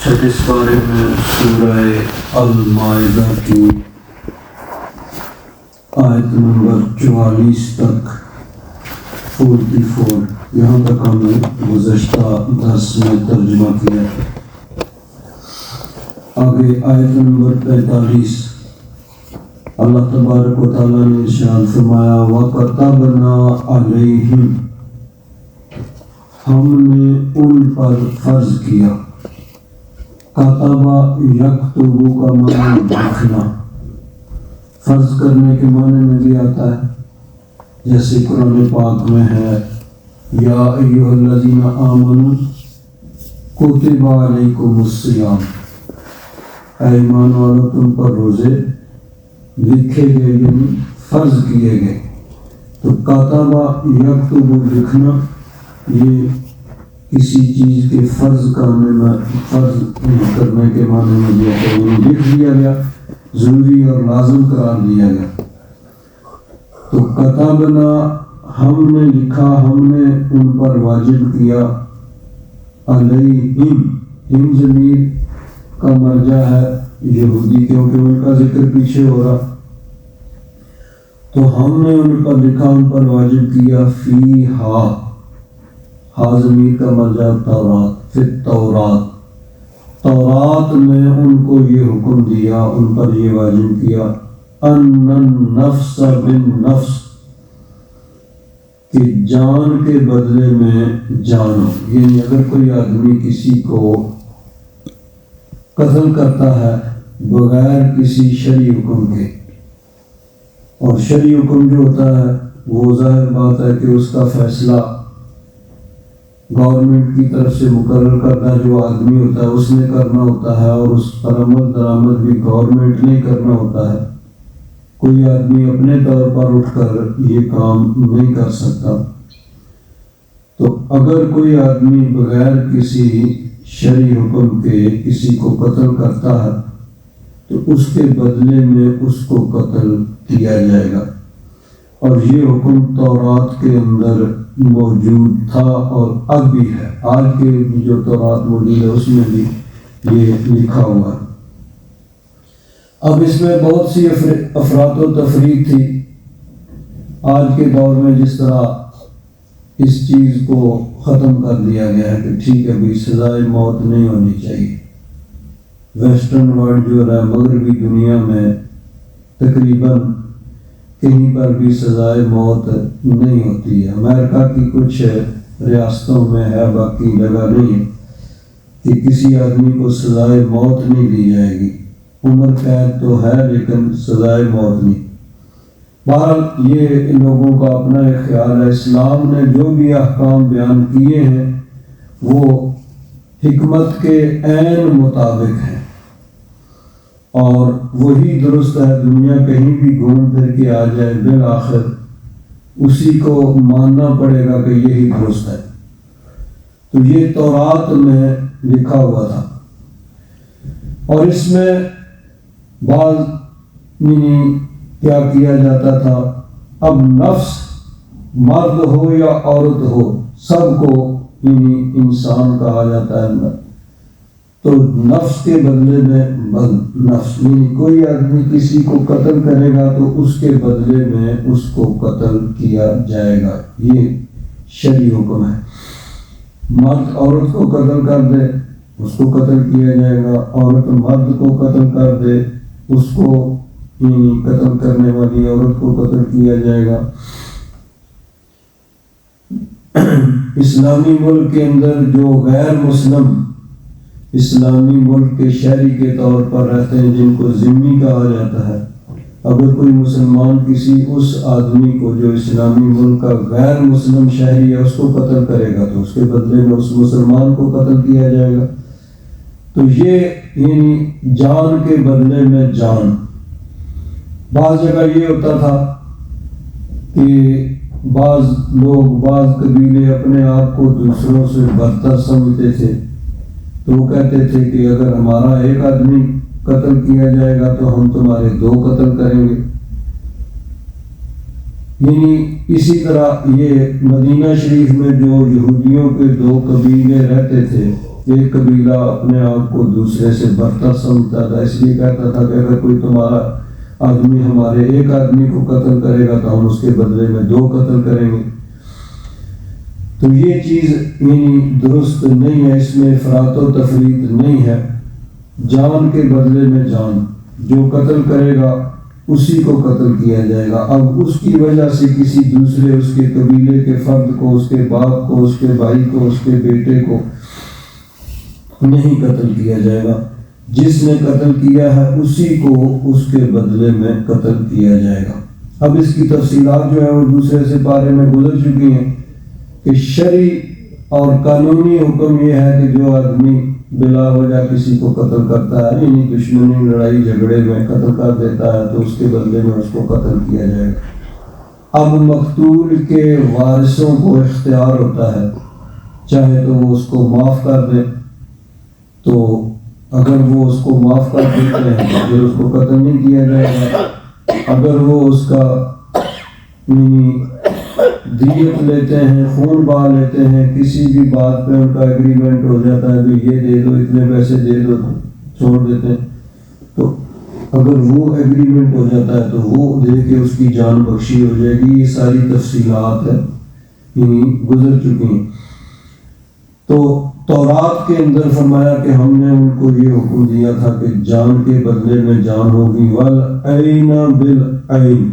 چھتیس پارے میں سورہ المائدہ کی آیت نمبر 44 تک 44 یہاں تک ہم نے گزشتہ درس میں ترجمہ کیا ہے۔ آگے آیت نمبر 45 اللہ تبارک و تعالیٰ نے ارشاد فرمایا وَكَتَبْنَا عَلَيْهِمْ، ہم نے ان پر فرض کیا۔ کتبہ یکتب کا معنی لکھنا، فرض کرنے کے معنی میں بھی آتا ہے، جیسے قرآن پاک میں ہے یا ایھا الذین آمنوا کتب علیکم الصیام، اے ایمان والو تم پر روزے لکھے گئے یعنی فرض کیے گئے۔ تو کتبہ یکتب لکھنا، یہ کسی چیز کے فرض کرنے کے معنی میں دیا گیا، یعنی لکھ دیا گیا، ضروری اور لازم قرار دیا گیا۔ تو کتبنا ہم نے لکھا، ہم نے ان پر واجب کیا، علیہم، ہم ضمیر کا مرجع ہے یہودی، کیونکہ ان کا ذکر پیچھے ہو رہا، تو ہم نے ان پر لکھا، ان پر واجب کیا، فیہا، ہا ضمیر کا مرجع تورات، فی التورات، تورات میں ان کو یہ حکم دیا، ان پر یہ واجب کیا، ان النفس بالنفس، کہ جان کے بدلے میں جان، یعنی اگر کوئی آدمی کسی کو قتل کرتا ہے بغیر کسی شرعی حکم کے، اور شرعی حکم جو ہوتا ہے وہ ظاہر بات ہے کہ اس کا فیصلہ گورنمنٹ کی طرف سے مقرر کردہ جو آدمی ہوتا ہے اس نے کرنا ہوتا ہے، اور اس پر عمل درآمد بھی گورنمنٹ نے کرنا ہوتا ہے، کوئی آدمی اپنے طور پر اٹھ کر یہ کام نہیں کر سکتا۔ تو اگر کوئی آدمی بغیر کسی شرعی حکم کے کسی کو قتل کرتا ہے تو اس کے بدلے میں اس کو قتل کیا جائے گا، اور یہ حکم تورات کے اندر موجود تھا اور اب بھی ہے، آج کے جو تورات موجود ہے اس میں بھی یہ لکھا ہوا ہے۔ اب اس میں بہت سی افراد و تفریق تھی آج کے دور میں، جس طرح اس چیز کو ختم کر دیا گیا ہے کہ ٹھیک ہے بھی سزائے موت نہیں ہونی چاہیے۔ ویسٹرن ورلڈ جو ہے مغربی دنیا میں تقریباً کہیں پر بھی سزائے موت نہیں ہوتی ہے، امریکہ کی کچھ ریاستوں میں ہے، باقی جگہ نہیں ہے کہ کسی آدمی کو سزائے موت نہیں دی جائے گی، عمر قید تو ہے لیکن سزائے موت نہیں۔ بہرحال یہ لوگوں کا اپنا ایک خیال ہے، اسلام نے جو بھی احکام بیان کیے ہیں وہ حکمت کے عین مطابق ہیں، اور وہی درست ہے۔ دنیا کہیں بھی گھوم پھر کے آ جائے، بالآخر اسی کو ماننا پڑے گا کہ یہی درست ہے۔ تو یہ تورات میں لکھا ہوا تھا، اور اس میں بعض کیا کیا جاتا تھا، اب نفس مرد ہو یا عورت ہو سب کو انسان کہا جاتا ہے، تو نفس کے بدلے میں بد نفس، یعنی کوئی آدمی کسی کو قتل کرے گا تو اس کے بدلے میں اس کو قتل کیا جائے گا، یہ شرعی حکم ہے۔ مرد عورت کو قتل کر دے اس کو قتل کیا جائے گا، عورت مرد کو قتل کر دے اس کو قتل کرنے والی عورت کو قتل کیا جائے گا۔ اسلامی ملک کے اندر جو غیر مسلم اسلامی ملک کے شہری کے طور پر رہتے ہیں، جن کو ذمہ کہا جاتا ہے، اگر کوئی مسلمان کسی اس آدمی کو جو اسلامی ملک کا غیر مسلم شہری ہے اس کو قتل کرے گا تو اس کے بدلے میں اس مسلمان کو قتل کیا جائے گا۔ تو یہ یعنی جان کے بدلے میں جان۔ بعض جگہ یہ ہوتا تھا کہ بعض لوگ، بعض قبیلے اپنے آپ کو دوسروں سے برتر سمجھتے تھے، تو وہ کہتے تھے کہ اگر ہمارا ایک آدمی قتل کیا جائے گا تو ہم تمہارے 2 قتل کریں گے۔ یعنی اسی طرح یہ مدینہ شریف میں جو یہودیوں کے 2 قبیلے رہتے تھے، ایک قبیلہ اپنے آپ کو دوسرے سے برتر سمجھتا تھا، اس لیے کہتا تھا کہ اگر کوئی تمہارا آدمی ہمارے ایک آدمی کو قتل کرے گا تو ہم اس کے بدلے میں 2 قتل کریں گے۔ تو یہ چیز یعنی درست نہیں ہے، اس میں افراط و تفریط نہیں ہے۔ جان کے بدلے میں جان، جو قتل کرے گا اسی کو قتل کیا جائے گا۔ اب اس کی وجہ سے کسی دوسرے اس کے قبیلے کے فرد کو، اس کے باپ کو، اس کے بھائی کو، اس کے بیٹے کو نہیں قتل کیا جائے گا۔ جس نے قتل کیا ہے اسی کو اس کے بدلے میں قتل کیا جائے گا۔ اب اس کی تفصیلات جو ہے وہ دوسرے سے بارے میں گزر چکی ہیں کہ شرعی اور قانونی حکم یہ ہے کہ جو آدمی بلا وجہ کسی کو قتل کرتا ہے، یعنی دشمنی لڑائی جھگڑے میں قتل کر دیتا ہے تو اس کے بدلے میں اس کو قتل کیا جائے گا۔ اب مقتول کے وارثوں کو اختیار ہوتا ہے، چاہے تو وہ اس کو معاف کر دے، تو اگر وہ اس کو معاف کر دیتے ہیں تو پھر اس کو قتل نہیں کیا جائے گا۔ اگر وہ اس کا دیت لیتے ہیں، خون بہا لیتے ہیں، کسی بھی بات پہ ان کا ایگریمنٹ ہو جاتا ہے کہ یہ دے دو، اتنے پیسے دے دو، چھوڑ دیتے ہیں، تو اگر وہ ایگریمنٹ ہو جاتا ہے تو وہ دے کے اس کی جان بخشی ہو جائے گی۔ یہ ساری تفصیلات گزر چکی ہیں۔ تو تورات کے اندر فرمایا کہ ہم نے ان کو یہ حکم دیا تھا کہ جان کے بدلے میں جان ہوگی، والعین بالعین،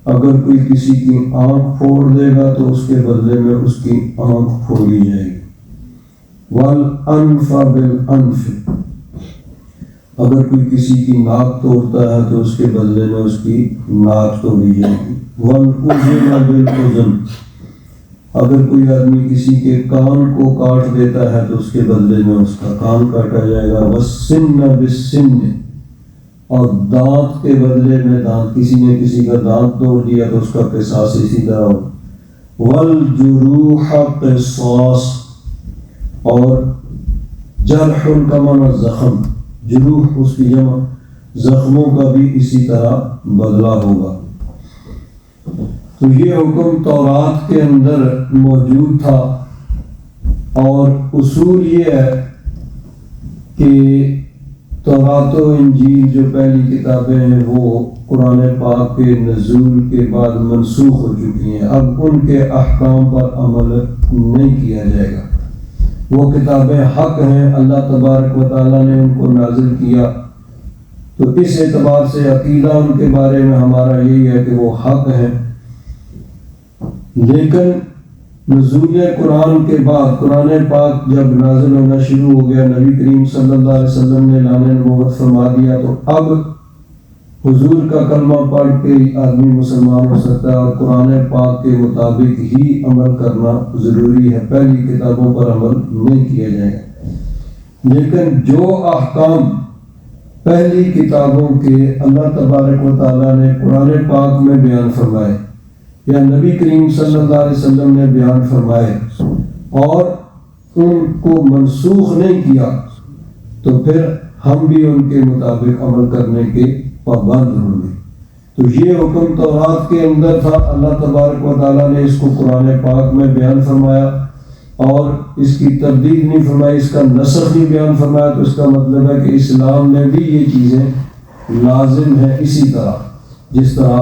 اگر کوئی کسی کی آنکھ پھوڑ دے گا تو اس کے بدلے میں اس کی آنکھ پھوڑی جائے گی، والانف بالانف، اگر کوئی کسی کی ناک توڑتا ہے تو اس کے بدلے میں اس کی ناک توڑی جائے گی، والاذن بالاذن، اگر کوئی آدمی کسی کے کان کو کاٹ دیتا ہے تو اس کے بدلے میں اس کا کان کاٹا جائے گا، والسن بالسن، اور دانت کے بدلے میں دانت، کسی نے کسی کا دانت توڑ دیا تو اس کا قصاص اسی طرح ہو، والجروح قصاص، اور جرح کا معنی زخم، جروح اس کی جمع، زخموں کا بھی اسی طرح بدلہ ہوگا۔ تو یہ حکم تورات کے اندر موجود تھا، اور اصول یہ ہے کہ تورات و انجیل جو پہلی کتابیں ہیں وہ قرآن پاک کے نزول کے بعد منسوخ ہو چکی ہیں، اب ان کے احکام پر عمل نہیں کیا جائے گا۔ وہ کتابیں حق ہیں، اللہ تبارک و تعالیٰ نے ان کو نازل کیا، تو اس اعتبار سے عقیدہ ان کے بارے میں ہمارا یہی ہے کہ وہ حق ہیں۔ لیکن نزول قرآن کے بعد قرآن پاک جب نازل ہونا شروع ہو گیا، نبی کریم صلی اللہ علیہ وسلم نے اعلان نبوت فرما دیا، تو اب حضور کا کلمہ پڑھ کے آدمی مسلمان ہو سکتا ہے، اور قرآن پاک کے مطابق ہی عمل کرنا ضروری ہے، پہلی کتابوں پر عمل نہیں کیا جائے گا۔ لیکن جو احکام پہلی کتابوں کے اللہ تبارک و تعالیٰ نے قرآن پاک میں بیان فرمائے یا نبی کریم صلی اللہ علیہ وسلم نے بیان فرمائے اور ان کو منسوخ نہیں کیا، تو پھر ہم بھی ان کے مطابق عمل کرنے کے پابند ہوں گے۔ تو یہ حکم تورات کے اندر تھا، اللہ تبارک و تعالیٰ نے اس کو قرآن پاک میں بیان فرمایا اور اس کی تردید نہیں فرمائی، اس کا نسخ نہیں بیان فرمایا، تو اس کا مطلب ہے کہ اسلام میں بھی یہ چیزیں لازم ہیں، اسی طرح جس طرح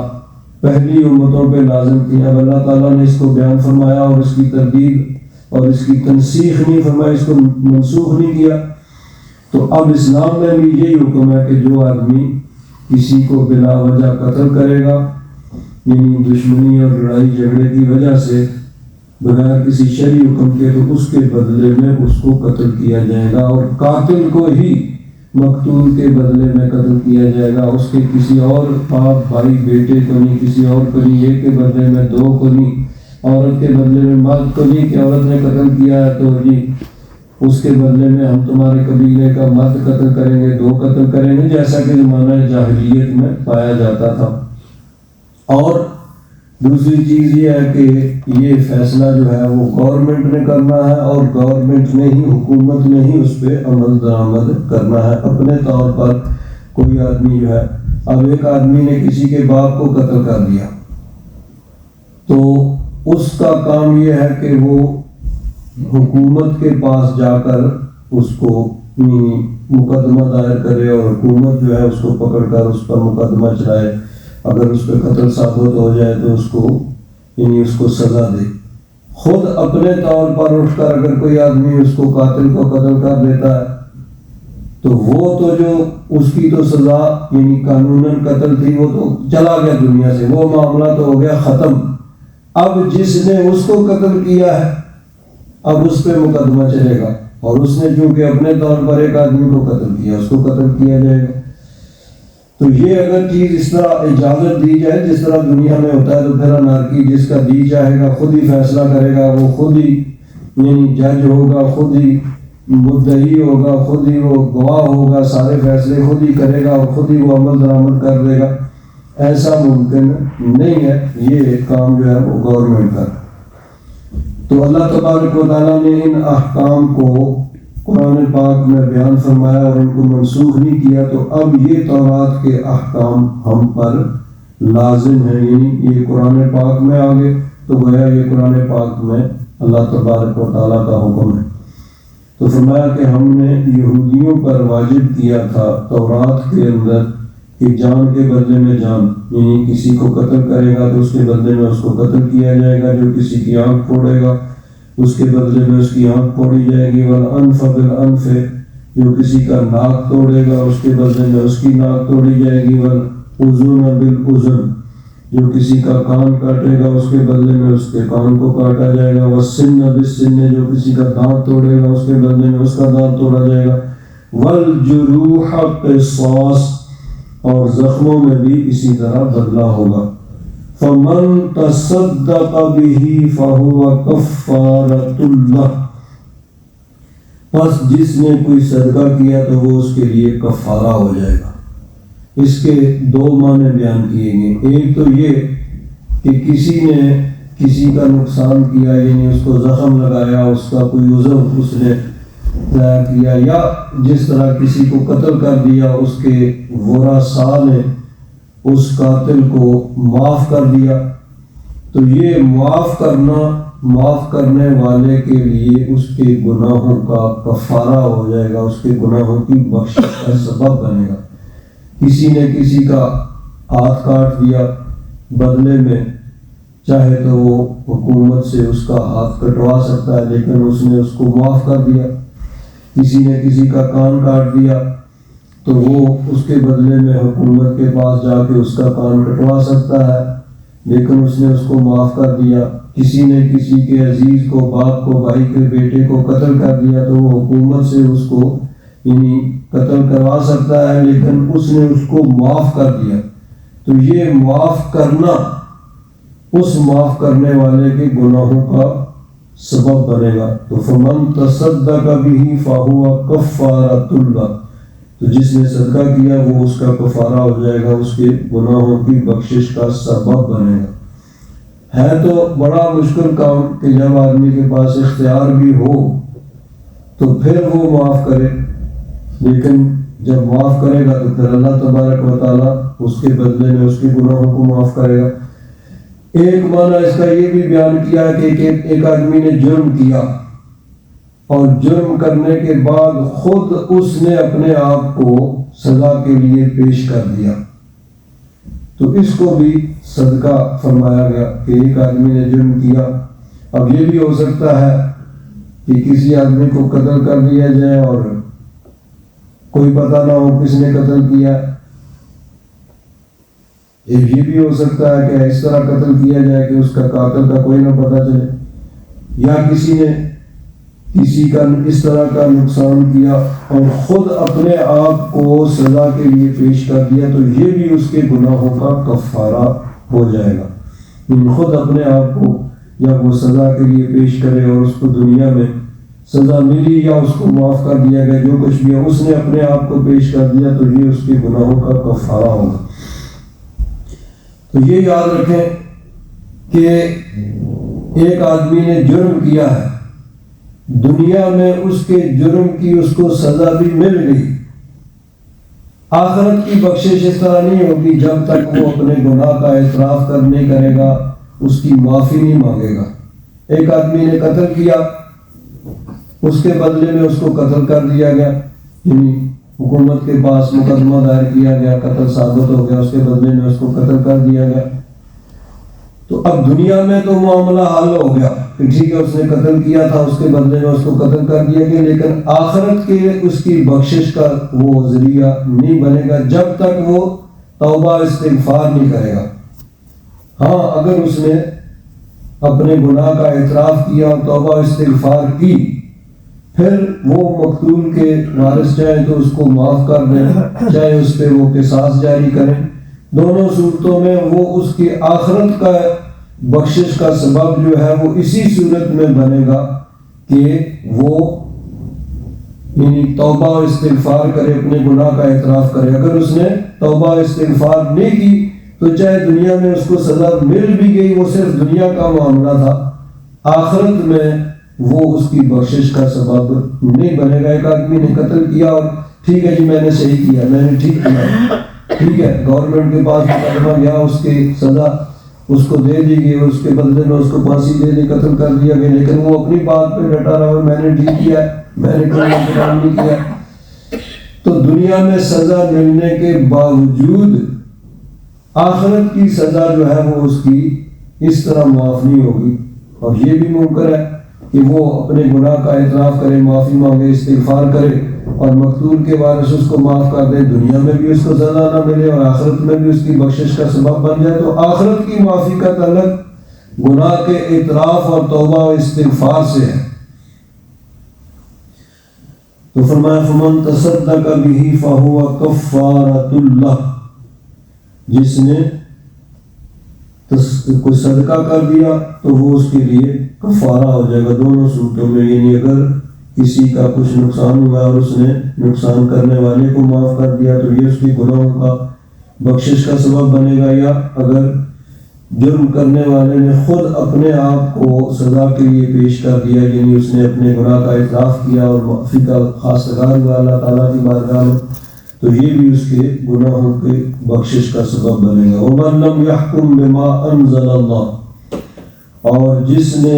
پہلی امتوں پہ لازم تھی۔ اب اللہ تعالیٰ نے اس کو بیان فرمایا اور اس کی تردید اور اس کی تنسیخ نہیں فرمائی، اس کو منسوخ نہیں کیا، تو اب اسلام میں بھی یہی حکم ہے کہ جو آدمی کسی کو بلا وجہ قتل کرے گا، یعنی دشمنی اور لڑائی جھگڑے کی وجہ سے بغیر کسی شرعی حکم کے، تو اس کے بدلے میں اس کو قتل کیا جائے گا، اور قاتل کو ہی مقتول کے بدلے میں قتل کیا جائے گا، اس کے کسی اور باپ بھائی بیٹے کو نہیں، کسی اور کو نہیں، ایک کے بدلے میں 2 کو نہیں، عورت کے بدلے میں مرد کو نہیں کہ عورت نے قتل کیا ہے تو جی اس کے بدلے میں ہم تمہارے قبیلے کا مرد قتل کریں گے، 2 قتل کریں گے، جیسا کہ زمانہ جاہلیت میں پایا جاتا تھا۔ اور دوسری چیز یہ ہے کہ یہ فیصلہ جو ہے وہ گورنمنٹ نے کرنا ہے، اور گورنمنٹ نے ہی، حکومت نے ہی اس پہ عمل درآمد کرنا ہے اپنے طور پر۔ کوئی آدمی جو ہے، اب ایک آدمی نے کسی کے باپ کو قتل کر دیا، تو اس کا کام یہ ہے کہ وہ حکومت کے پاس جا کر اس کو مقدمہ دائر کرے اور حکومت جو ہے اس کو پکڑ کر اس پر مقدمہ چلائے، اگر اس پہ قتل ثابت ہو جائے تو اس کو سزا دے۔ خود اپنے طور پر اٹھ کر اگر کوئی آدمی اس کو قاتل کو قتل کر دیتا ہے تو وہ تو جو اس کی تو سزا قانوناً قتل تھی، وہ تو چلا گیا دنیا سے، وہ معاملہ تو ہو گیا ختم۔ اب جس نے اس کو قتل کیا ہے اب اس پہ مقدمہ چلے گا، اور اس نے چونکہ اپنے طور پر ایک آدمی کو قتل کیا، اس کو قتل کیا جائے گا۔ تو یہ اگر چیز اس طرح اجازت دی جائے جس طرح دنیا میں ہوتا ہے تو پھر انارکی جس کا دی چاہے گا خود ہی فیصلہ کرے گا، وہ خود ہی جج ہوگا، خود ہی مدعی ہوگا، خود ہی وہ گواہ ہوگا، سارے فیصلے خود ہی کرے گا اور خود ہی وہ عمل درآمد کر دے گا۔ ایسا ممکن نہیں ہے، یہ کام جو ہے وہ گورنمنٹ کا۔ تو اللہ تبارک و تعالیٰ نے ان احکام کو قرآن پاک میں بیان فرمایا اور ان کو منسوخ نہیں کیا، تو اب یہ تورات کے احکام ہم پر لازم ہیں، یہ قرآن پاک میں آگے تو گویا یہ قرآن پاک میں اللہ تبارک و تعالیٰ کا حکم ہے۔ تو فرمایا کہ ہم نے یہودیوں پر واجب کیا تھا تورات کے اندر کہ جان کے بدلے میں جان، کسی کو قتل کرے گا تو اس کے بدلے میں اس کو قتل کیا جائے گا، جو کسی کی آنکھ پھوڑے گا اس کے بدلے میں اس کی آنکھ پھوڑی جائے گی، والانف بالانف، جو کسی کا ناک توڑے گا اس کے بدلے میں اس کی ناک توڑی جائے گی، والاذن بالاذن، جو کسی کا کان کاٹے گا اس کے بدلے میں اس کے کان کو کاٹا جائے گا، والسن بالسن، جو کسی کا دانت توڑے گا اس کے بدلے میں اس کا دانت توڑا جائے گا، والجروح قصاص، اور زخموں میں بھی اسی طرح بدلہ ہوگا۔ فمن تصدق به فهو کفارۃ لہ، پس جس نے کوئی صدقہ کیا تو وہ اس کے لیے کفارہ ہو جائے گا۔ اس کے دو معنی بیان کیے گئے، ایک تو یہ کہ کسی نے کسی کا نقصان کیا، اس کو زخم لگایا، اس کا کوئی عضو اس نے ضائع کیا، یا جس طرح کسی کو قتل کر دیا، اس کے ورثاء نے اس قاتل کو معاف کر دیا، تو یہ معاف کرنے والے کے لیے اس کے گناہوں کا کفارہ ہو جائے گا، اس کے گناہوں کی بخشش کا سبب بنے گا۔ کسی نے کسی کا ہاتھ کاٹ دیا، بدلے میں چاہے تو وہ حکومت سے اس کا ہاتھ کٹوا سکتا ہے، لیکن اس نے اس کو معاف کر دیا۔ کسی نے کسی کا کان کاٹ دیا تو وہ اس کے بدلے میں حکومت کے پاس جا کے اس کا کان کٹوا سکتا ہے، لیکن اس نے اس کو معاف کر دیا۔ کسی نے کسی کے عزیز کو، باپ کو، بھائی کے بیٹے کو قتل کر دیا تو وہ حکومت سے اس کو قتل کروا سکتا ہے، لیکن اس نے اس کو معاف کر دیا۔ تو یہ معاف کرنا اس معاف کرنے والے کے گناہوں کا سبب بنے گا۔ تو فمن تصدق به فهو کفارۃ لہ، تو جس نے صدقہ کیا وہ اس کا کفارہ ہو جائے گا، اس کے گناہوں کی بخشش کا سبب بنے گا۔ ہے تو بڑا مشکل کام کہ جب آدمی کے پاس اختیار بھی ہو تو پھر وہ معاف کرے، لیکن جب معاف کرے گا تو پھر اللہ تبارک و تعالیٰ اس کے بدلے میں اس کے گناہوں کو معاف کرے گا۔ ایک معنی اس کا یہ بھی بیان کیا کہ ایک آدمی نے جرم کیا اور جرم کرنے کے بعد خود اس نے اپنے آپ کو سزا کے لیے پیش کر دیا، تو اس کو بھی صدقہ فرمایا گیا کہ ایک آدمی نے جرم کیا۔ اب یہ بھی ہو سکتا ہے کہ کسی آدمی کو قتل کر دیا جائے اور کوئی پتہ نہ ہو کس نے قتل کیا، یہ بھی ہو سکتا ہے کہ اس طرح قتل کیا جائے کہ اس کا قاتل کا کوئی نہ پتہ چلے، یا کسی نے کسی کا اس طرح کا نقصان کیا اور خود اپنے آپ کو سزا کے لیے پیش کر دیا، تو یہ بھی اس کے گناہوں کا کفارہ ہو جائے گا۔ خود اپنے آپ کو جب وہ سزا کے لیے پیش کرے اور اس کو دنیا میں سزا ملی یا اس کو معاف کر دیا گیا، جو کچھ بھی ہے اس نے اپنے آپ کو پیش کر دیا، تو یہ اس کے گناہوں کا کفارہ ہوگا۔ تو یہ یاد رکھیں کہ ایک آدمی نے جرم کیا ہے، دنیا میں اس کے جرم کی اس کو سزا بھی مل گئی، آخرت کی بخشش اس طرح نہیں ہوگی جب تک وہ اپنے گناہ کا اعتراف نہیں کرے گا، اس کی معافی نہیں مانگے گا۔ ایک آدمی نے قتل کیا اس کے بدلے میں اس کو قتل کر دیا گیا، یعنی حکومت کے پاس مقدمہ دائر کیا گیا، قتل ثابت ہو گیا، اس کے بدلے میں اس کو قتل کر دیا گیا۔ تو اب دنیا میں تو معاملہ حل ہو گیا کہ ٹھیک ہے اس نے قتل کیا تھا، اس کے بدلے میں اس کو قتل کر دیا گیا، لیکن آخرت کے اس کی بخشش کا وہ ذریعہ نہیں بنے گا جب تک وہ توبہ استغفار نہیں کرے گا۔ ہاں اگر اس نے اپنے گناہ کا اعتراف کیا اور توبہ استغفار کی، پھر وہ مقتول کے وارث چاہے تو اس کو معاف کر دیں، چاہے اس پہ وہ قصاص جاری کریں، دونوں صورتوں میں وہ اس کی آخرت کا بخشش کا سبب جو ہے وہ اسی صورت میں بنے گا کہ وہ یعنی توبہ و استغفار کرے، اپنے گناہ کا اعتراف کرے۔ اگر اس نے توبہ و استغفار نہیں کی تو چاہے دنیا میں اس کو سزا مل بھی گئی، وہ صرف دنیا کا معاملہ تھا، آخرت میں وہ اس کی بخشش کا سبب نہیں بنے گا۔ ایک آدمی نے قتل کیا اور ٹھیک ہے جی میں نے صحیح کیا، میں نے ٹھیک کیا، ٹھیک ہے، گورنمنٹ کے پاس مقدمہ گیا، اس کی سزا اس کو دے دی گئی، اس کے بدلے میں اس کو پھانسی دے دی، قتل کر دیا گیا، لیکن وہ اپنی بات پہ ڈٹا رہا، میں نے ٹھیک کیا، میں نے کوئی کام نہیں کیا۔ تو دنیا میں سزا ملنے کے باوجود آخرت کی سزا جو ہے وہ اس کی اس طرح معاف نہیں ہوگی، اور یہ بھی ممکن ہے کہ وہ اپنے گناہ کا اعتراف کرے، معافی مانگے، استغفار کرے اور مقتول کے وارث اس کو معاف کر دے، دنیا میں بھی اس کو سزا نہ ملے اور آخرت میں بھی اس کی بخشش کا سبب بن جائے۔ تو آخرت کی معافی کا تعلق گناہ کے اعتراف اور توبہ و استغفار سے ہے۔ تو فرمایا فمن تصدق به فهو کفارۃ اللہ، جس نے کوئی صدقہ کر دیا تو وہ اس کے لیے کفارہ ہو جائے گا دونوں صورتوں میں، یعنی اگر کسی کا کچھ نقصان ہوا اور اس نے نقصان کرنے والے کو معاف کر دیا تو یہ اس کی گناہوں کا بخشش کا سبب بنے گا، یا اگر جرم کرنے والے نے خود اپنے آپ کو سزا کے لیے پیش کر دیا، یعنی اس نے اپنے گناہ کا اعتراف کیا اور معافی کا خواستگار ہوا اللہ تعالیٰ کی بارگاہ میں، تو یہ بھی اس کے گناہوں کے بخشش کا سبب بنے گا۔ وَمَن لَّمْ يَحْكُم بِمَا أَنزَلَ اللَّهُ، اور جس نے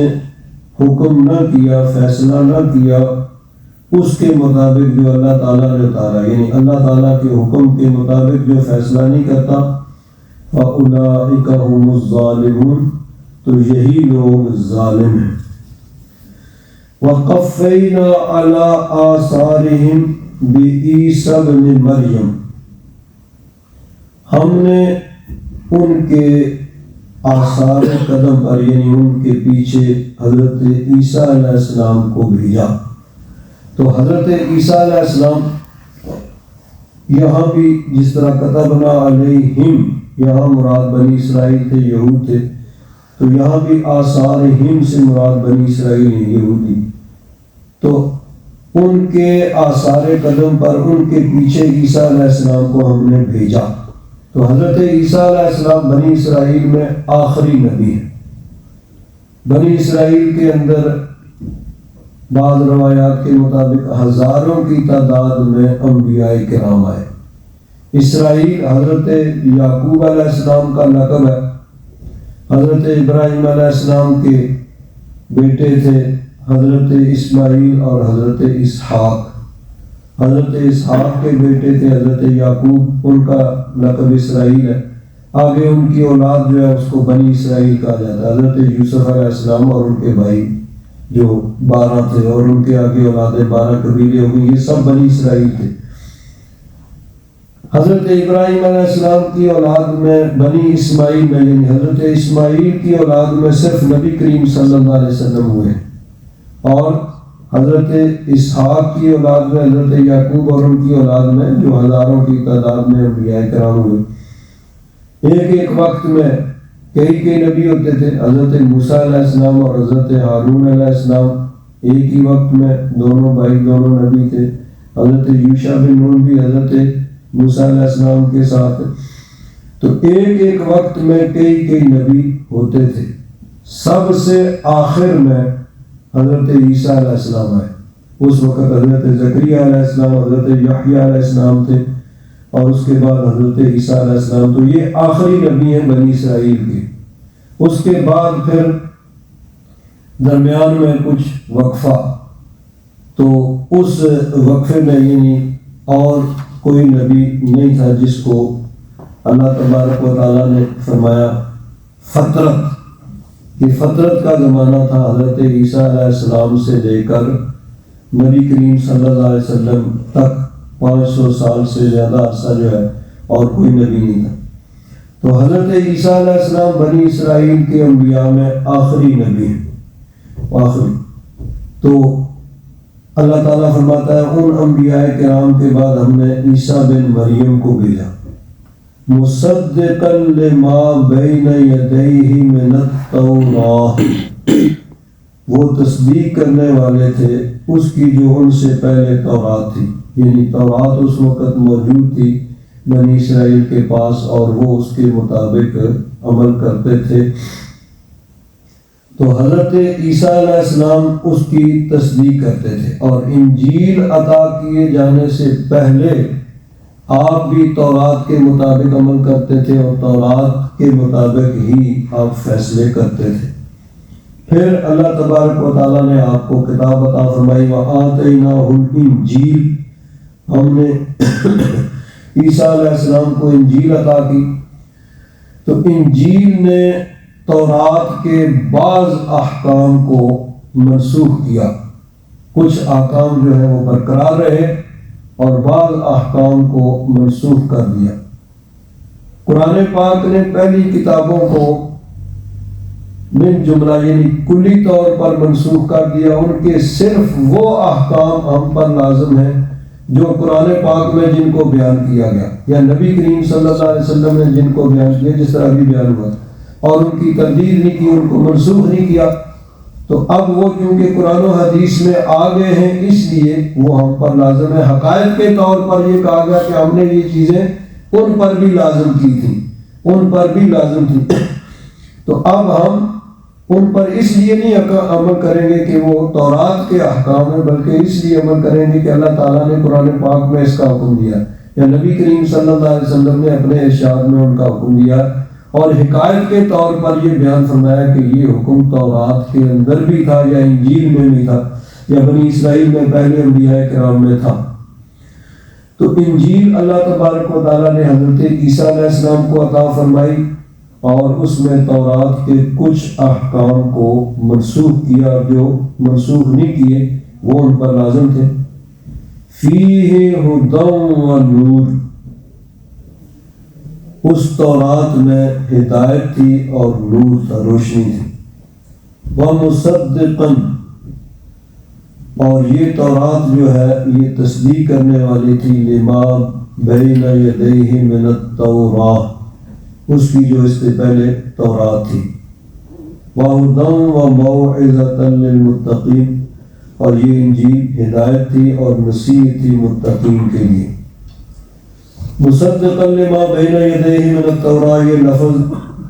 حکم نہ کیا، فیصلہ نہ کیا اس کے مطابق جو اللہ تعالیٰ نے اتارا، یعنی اللہ تعالیٰ کے حکم کے مطابق جو فیصلہ نہیں کرتا، فَأُولَٰئِكَ هُمُ الظَّالِمُونَ، تو یہی لوگ ظالم ہیں۔ وَقَفَّيْنَا عَلَىٰ آثَارِهِمْ بعیسی ابن مریم، ہم نے ان کے آثار قدم پر یعنی ان کے پیچھے حضرت عیسیٰ علیہ السلام کو بھیجا۔ تو حضرت عیسیٰ علیہ السلام یہاں بھی جس طرح کتبنا علیہم، یہاں مراد بنی اسرائیل تھے، یہود تھے، تو یہاں بھی آثارہم سے مراد بنی اسرائیل ہیں، یہودی۔ تو ان کے آثار قدم پر ان کے پیچھے عیسیٰ علیہ السلام کو ہم نے بھیجا۔ تو حضرت عیسیٰ علیہ السلام بنی اسرائیل میں آخری نبی ہیں۔ بنی اسرائیل کے اندر بعض روایات کے مطابق ہزاروں کی تعداد میں انبیاء کرام آئے۔ اسرائیل حضرت یعقوب علیہ السلام کا لقب ہے، حضرت ابراہیم علیہ السلام کے بیٹے تھے حضرت اسماعیل اور حضرت اسحاق، حضرت اسحاق کے بیٹے تھے حضرت یعقوب، ان کا لقب اسرائیل ہے۔ آگے ان کی اولاد جو ہے اس کو بنی اسرائیل کہا جاتا ہے، حضرت یوسف علیہ السلام اور ان کے بھائی جو 12 تھے، اور ان کے آگے اولادیں 12 قبیلے ہو گئی، یہ سب بنی اسرائیل تھے۔ حضرت ابراہیم علیہ السلام کی اولاد میں بنی اسماعیل میں یعنی حضرت اسماعیل کی اولاد میں صرف نبی کریم صلی اللہ علیہ وسلم ہوئے، اور حضرت اسحاق کی اولاد میں حضرت یعقوب اور ان کی اولاد میں جو ہزاروں کی تعداد میں انبیاء کرام ہوئے۔ ایک وقت میں کئی نبی ہوتے تھے، حضرت موسیٰ علیہ السلام اور حضرت ہارون علیہ السلام ایک ہی وقت میں دونوں بھائی دونوں نبی تھے۔ حضرت یوشع بن نون بھی حضرت موسیٰ علیہ السلام کے ساتھ، تو ایک وقت میں کئی نبی ہوتے تھے۔ سب سے آخر میں حضرت عیسیٰ علیہ السلام آئے۔ اس وقت حضرت زکریا علیہ السلام، حضرت یحییٰ علیہ السلام تھے، اور اس کے بعد حضرت عیسیٰ علیہ السلام، تو یہ آخری نبی ہیں بنی اسرائیل کے۔ اس کے بعد پھر درمیان میں کچھ وقفہ، تو اس وقفے میں یعنی اور کوئی نبی نہیں تھا جس کو اللہ تبارک و تعالیٰ نے فرمایا فترت، یہ فترت کا زمانہ تھا حضرت عیسیٰ علیہ السلام سے لے کر نبی کریم صلی اللہ علیہ وسلم تک 500 سال سے زیادہ عرصہ جو ہے اور کوئی نبی نہیں تھا۔ تو حضرت عیسیٰ علیہ السلام بنی اسرائیل کے انبیاء میں آخری نبی ہیں، آخری۔ تو اللہ تعالیٰ فرماتا ہے ان انبیاء کرام کے بعد ہم نے عیسیٰ بن مریم کو بھیجا، مصدقا لما بین یدیہ من التوراۃ، وہ تصدیق کرنے والے تھے اس کی جو ان سے پہلے تورات تھی، یعنی تورات اس وقت موجود تھی بنی اسرائیل کے پاس اور وہ اس کے مطابق عمل کرتے تھے۔ تو حضرت عیسیٰ علیہ السلام اس کی تصدیق کرتے تھے، اور انجیل عطا کیے جانے سے پہلے آپ بھی تورات کے مطابق عمل کرتے تھے اور تورات کے مطابق ہی آپ فیصلے کرتے تھے۔ پھر اللہ تبارک و تعالیٰ نے آپ کو کتاب عطا فرمائی، وَآتَيْنَاهُ الْإِنْجِيلَ، ہم نے عیسیٰ علیہ السلام کو انجیل عطا کی۔ تو انجیل نے تورات کے بعض احکام کو منسوخ کیا، کچھ احکام جو ہے وہ برقرار رہے اور بعض احکام کو منسوخ کر دیا۔ قرآن پاک نے پہلی کتابوں کو من جملہ یعنی کلی طور پر منسوخ کر دیا، ان کے صرف وہ احکام ہم پر لازم ہیں جو قرآن پاک میں جن کو بیان کیا گیا یا نبی کریم صلی اللہ علیہ وسلم نے جن کو بیان کیا، جس طرح بھی بیان ہوا، اور ان کی تردید نہیں کی، ان کو منسوخ نہیں کیا۔ تو اب وہ کیونکہ قرآن و حدیث میں آ گئے ہیں اس لیے وہ ہم پر لازم ہے۔ حقائق کے طور پر یہ کہا گیا کہ ہم نے یہ چیزیں ان پر بھی لازم کی تھیں، ان پر بھی لازم تھی، تو اب ہم ان پر اس لیے نہیں عمل کریں گے کہ وہ تورات کے احکام ہیں، بلکہ اس لیے عمل کریں گے کہ اللہ تعالیٰ نے قرآن پاک میں اس کا حکم دیا یا نبی کریم صلی اللہ علیہ وسلم نے اپنے ارشاد میں ان کا حکم دیا، اور حکایت کے طور پر یہ بیان فرمایا کہ یہ حکم تورات کے اندر بھی تھا یا انجیل میں بھی تھا یا بنی اسرائیل میں پہلے انبیاء کرام میں تھا۔ تو انجیل اللہ تبارک و تعالیٰ نے حضرت عیسیٰ علیہ السلام کو عطا فرمائی اور اس میں تورات کے کچھ احکام کو منسوخ کیا، جو منسوخ نہیں کیے وہ ان پر لازم تھے۔ فیہ ھدی و نور، اس تورات میں ہدایت تھی اور نور تھا، روشنی تھی۔ ومصدقا، اور یہ تورات جو ہے یہ تصدیق کرنے والی تھی لما بین یدیہ من التوراۃ، اس کی جو اس سے پہلے تورات تھی۔ وَهُدًى وَمَوْعِظَةً لِّلْمُتَّقِينَ، اور یہ انجیل ہدایت تھی اور نصیحت تھی متقین کے لیے۔ مصدقا لما بین یدیہ من التوراۃ، یہ لفظ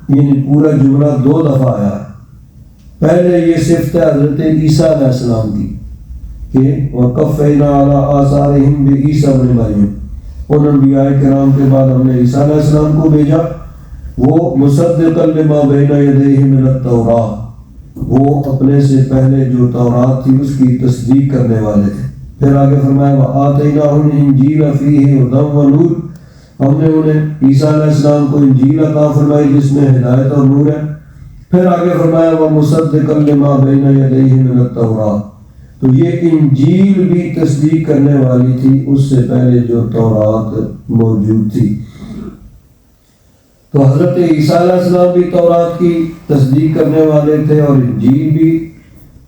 یعنی پورا جملہ 2 دفعہ آیا ہے۔ پہلے یہ صفت ہے حضرت عیسیٰ علیہ السلام کی کہ وَقَفَّيْنَا عَلَىٰ آثَارِهِمْ بِعِیسَىٰ ابْنِ مَرْیَم، ان انبیاء کرام کے بعد ہم نے عیسیٰ علیہ السلام کو بھیجا، وہ مصدقا لما بین یدیہ من التوراۃ، وہ اپنے سے پہلے جو تورات تھی اس کی تصدیق کرنے والے تھے۔ پھر آگے فرمایا وَآتَيْنَاهُ الْإِنْجِيلَ فِيهِ هُدًى وَنُورٌ، ہم نے انہیں عیسیٰ علیہ السلام کو انجیل عطا فرمائی جس میں ہدایت اور نور ہے۔ پھر آگے فرمایا وَمُصَدِّقًا لِمَا بَيْنَ يَدَيْهِ مِنَ التَّوْرَاۃ، تو یہ انجیل بھی تصدیق کرنے والی تھی اس سے پہلے جو تورات موجود تھی۔ تو حضرت عیسیٰ علیہ السلام بھی تورات کی تصدیق کرنے والے تھے اور انجیل بھی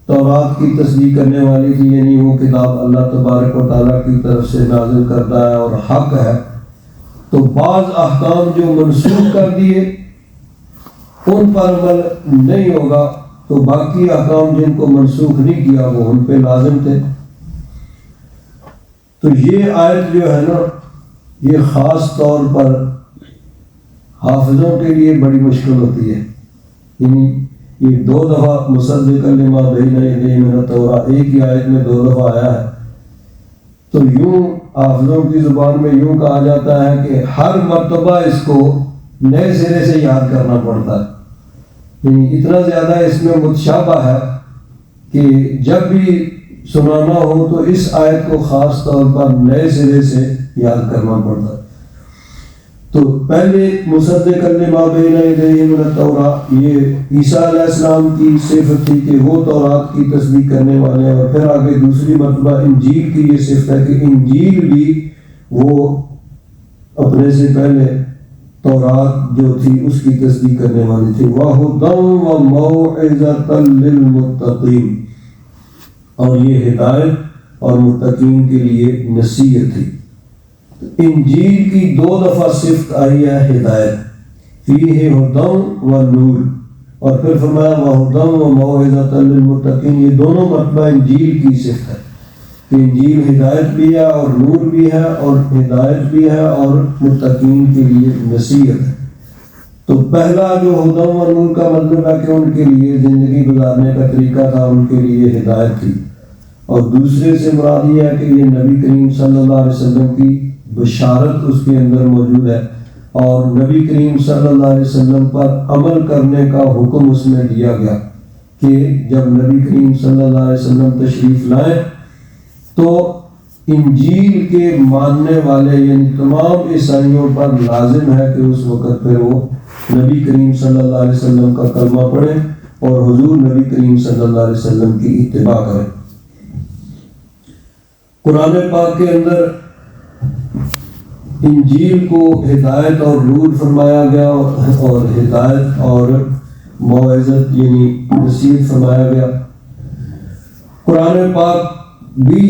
تورات کی تصدیق کرنے والی تھی، یعنی وہ کتاب اللہ تبارک و تعالیٰ کی طرف سے نازل کردہ ہے اور حق ہے۔ تو بعض احکام جو منسوخ کر دیے ان پر عمل نہیں ہوگا، تو باقی احکام جن کو منسوخ نہیں کیا وہ ان پہ لازم تھے۔ تو یہ آیت جو ہے نا یہ خاص طور پر حافظوں کے لیے بڑی مشکل ہوتی ہے، یعنی یہ 2 دفعہ مصدقا لما بین یدیہ من التوراۃ ایک ہی آیت میں 2 دفعہ آیا ہے، تو یوں حافظوں کی زبان میں یوں کہا جاتا ہے کہ ہر مرتبہ اس کو نئے سرے سے یاد کرنا پڑتا ہے، یعنی اتنا زیادہ اس میں متشابہ ہے کہ جب بھی سنانا ہو تو اس آیت کو خاص طور پر نئے سرے سے یاد کرنا پڑتا ہے۔ تو پہلے مصدقا لما بین یدیہ من التوراۃ، یہ عیسیٰ علیہ السلام کی صفت تھی کہ وہ تورات کی تصدیق کرنے والے ہیں، اور پھر آگے دوسری مرتبہ انجیل کی یہ صفت ہے کہ انجیل بھی وہ اپنے سے پہلے تورات جو تھی اس کی تصدیق کرنے والی تھی۔ وَهُدًى وَمَوْعِظَةً لِّلْمُتَّقِينَ، اور یہ ہدایت اور متقین کے لیے نصیحت تھی۔ انجیل کی 2 دفعہ صفت آئی ہے ہدایت، فیہ ھدی و نور، اور پھر فرمایا وَھدی و موعظۃ للمتقین، یہ دونوں مرتبہ انجیل کی صفت ہے کہ انجیل ہدایت بھی ہے اور نور بھی ہے، اور ہدایت بھی ہے اور متقین کے لیے نصیحت ہے۔ تو پہلا جو ھدی و نور کا مطلب ہے کہ ان کے لیے زندگی گزارنے کا طریقہ تھا، ان کے لیے ہدایت تھی، اور دوسرے سے مراد یہ ہے کہ یہ نبی کریم صلی اللہ علیہ وسلم کی بشارت اس کے اندر موجود ہے، اور نبی کریم صلی اللہ علیہ وسلم پر عمل کرنے کا حکم اس میں دیا گیا کہ جب نبی کریم صلی اللہ علیہ وسلم تشریف لائیں تو انجیل کے ماننے والے یعنی تمام عیسائیوں پر لازم ہے کہ اس وقت پھر وہ نبی کریم صلی اللہ علیہ وسلم کا کلمہ پڑھیں اور حضور نبی کریم صلی اللہ علیہ وسلم کی اتباع کریں۔ قرآن پاک کے اندر انجیل کو ہدایت اور نور فرمایا گیا، اور ہدایت اور موعظت یعنی نصیحت فرمایا گیا۔ قرآن پاک بھی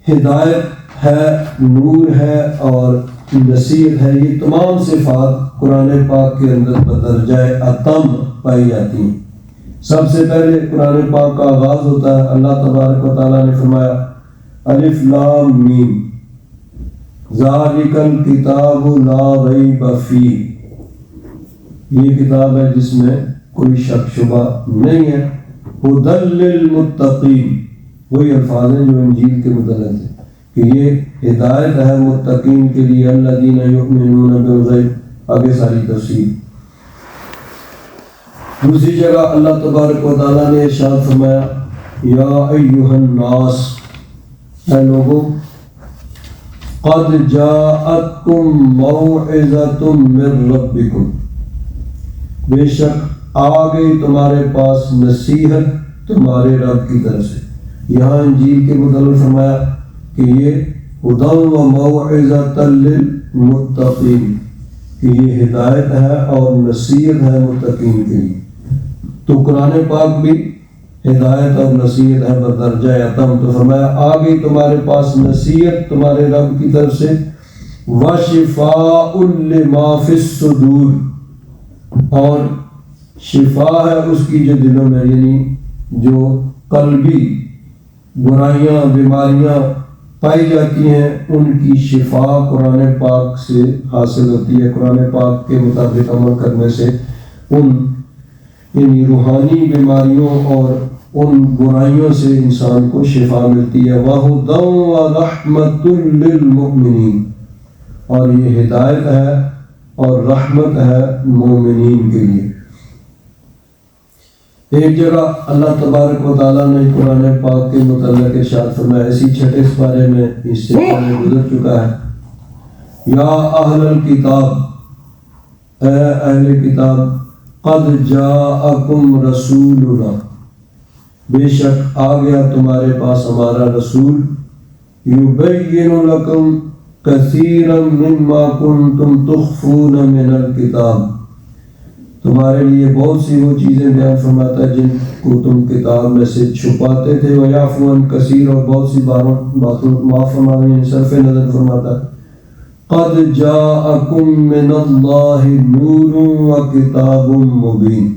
ہدایت ہے، نور ہے اور نصیحت ہے، یہ تمام صفات قرآن پاک کے اندر بدرجہ اتم پائی جاتی ہیں۔ سب سے پہلے قرآن پاک کا آغاز ہوتا ہے، اللہ تبارک و تعالیٰ نے فرمایا الف لام میم ذالک الکتاب لا ریب فیہ، یہ کتاب ہے جس میں کوئی شک شبہ نہیں ہے، ھدی للمتقین، وہی الفاظ ہیں جو انجیل کے متعلق ہیں کہ یہ ہدایت ہے متقین کے لیے، الذین یؤمنون بالغیب، آگے ساری تفصیل۔ دوسری جگہ اللہ تبارک و تعالیٰ نے ارشاد فرمایا یا ایھا الناس، اے لوگوں، قد جاءتکم موعظۃ من ربکم، بے شک آ گئی تمہارے پاس نصیحت تمہارے رب کی طرف سے۔ یہاں انجیل کے متعلق فرمایا کہ یہ ھدی و موعظۃ للمتقین، کہ یہ ہدایت ہے اور نصیحت ہے متقین کے لیے۔ تو قرآن پاک بھی ہدایت اور نصیحت ہے بدرجہ اتم، تو فرمایا آ گئی تمہارے پاس نصیحت تمہارے رب کی طرف سے، وشفاء لما فی الصدور، اور شفا ہے اس کی جو دلوں میں، یعنی جو قلبی برائیاں بیماریاں پائی جاتی ہیں ان کی شفا قرآن پاک سے حاصل ہوتی ہے۔ قرآن پاک کے مطابق عمل کرنے سے ان یعنی روحانی بیماریوں اور ان برائیوں سے انسان کو شفا ملتی ہے۔ وَهُدًى وَرَحْمَةٌ لِّلْمُؤْمِنِينَ، اور یہ ہدایت ہے اور رحمت ہے مومنین کے لیے۔ ایک جگہ اللہ تبارک و تعالیٰ نے قرآن پاک کے متعلق ارشاد فرمایا، اسی 6 پارے میں اس سے پہلے گزر چکا ہے، یا اہل الکتاب، اے اہل کتاب، قد جاءکم رسولنا، بے شک آ گیا تمہارے پاس ہمارا رسول، یبین لکم کثیرا مما کنتم تخفون من الکتاب، تمہارے لیے بہت سی وہ چیزیں بیان فرماتا ہے جن کو تم کتاب میں سے چھپاتے تھے، ویعفو عن کثیر، اور بہت سی باتوں معاف فرمانے یعنی صرف نظر فرماتا ہے۔ قد جاءکم من اللہ نور وکتاب مبین،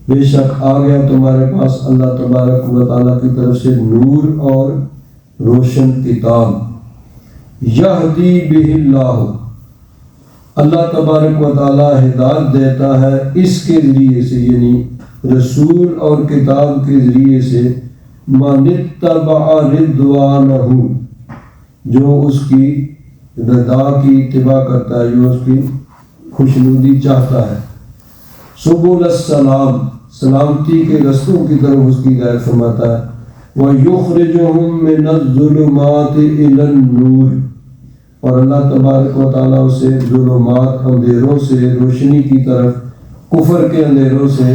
بے شک آ گیا تمہارے پاس اللہ تبارک و تعالیٰ کی طرف سے نور اور روشن کتاب، یہدی بہ اللہ، اللہ تبارک و تعالیٰ ہدایت دیتا ہے اس کے ذریعے سے، یعنی رسول اور کتاب کے ذریعے سے، من اتبع رضوانہ، جو اس کی رضا کی اتباع کرتا ہے، جو اس کی خوشنودی چاہتا ہے، سبل السلام، سلامتی کے رستوں کی طرف اس کی ہدایت فرماتا ہے، وَيُخْرِجُهُم مِّنَ الظُّلُمَاتِ إِلَى النُّورِ، اور اللہ تبارک و تعالیٰ اسے ظلمات اندھیروں سے روشنی کی طرف، کفر کے اندھیروں سے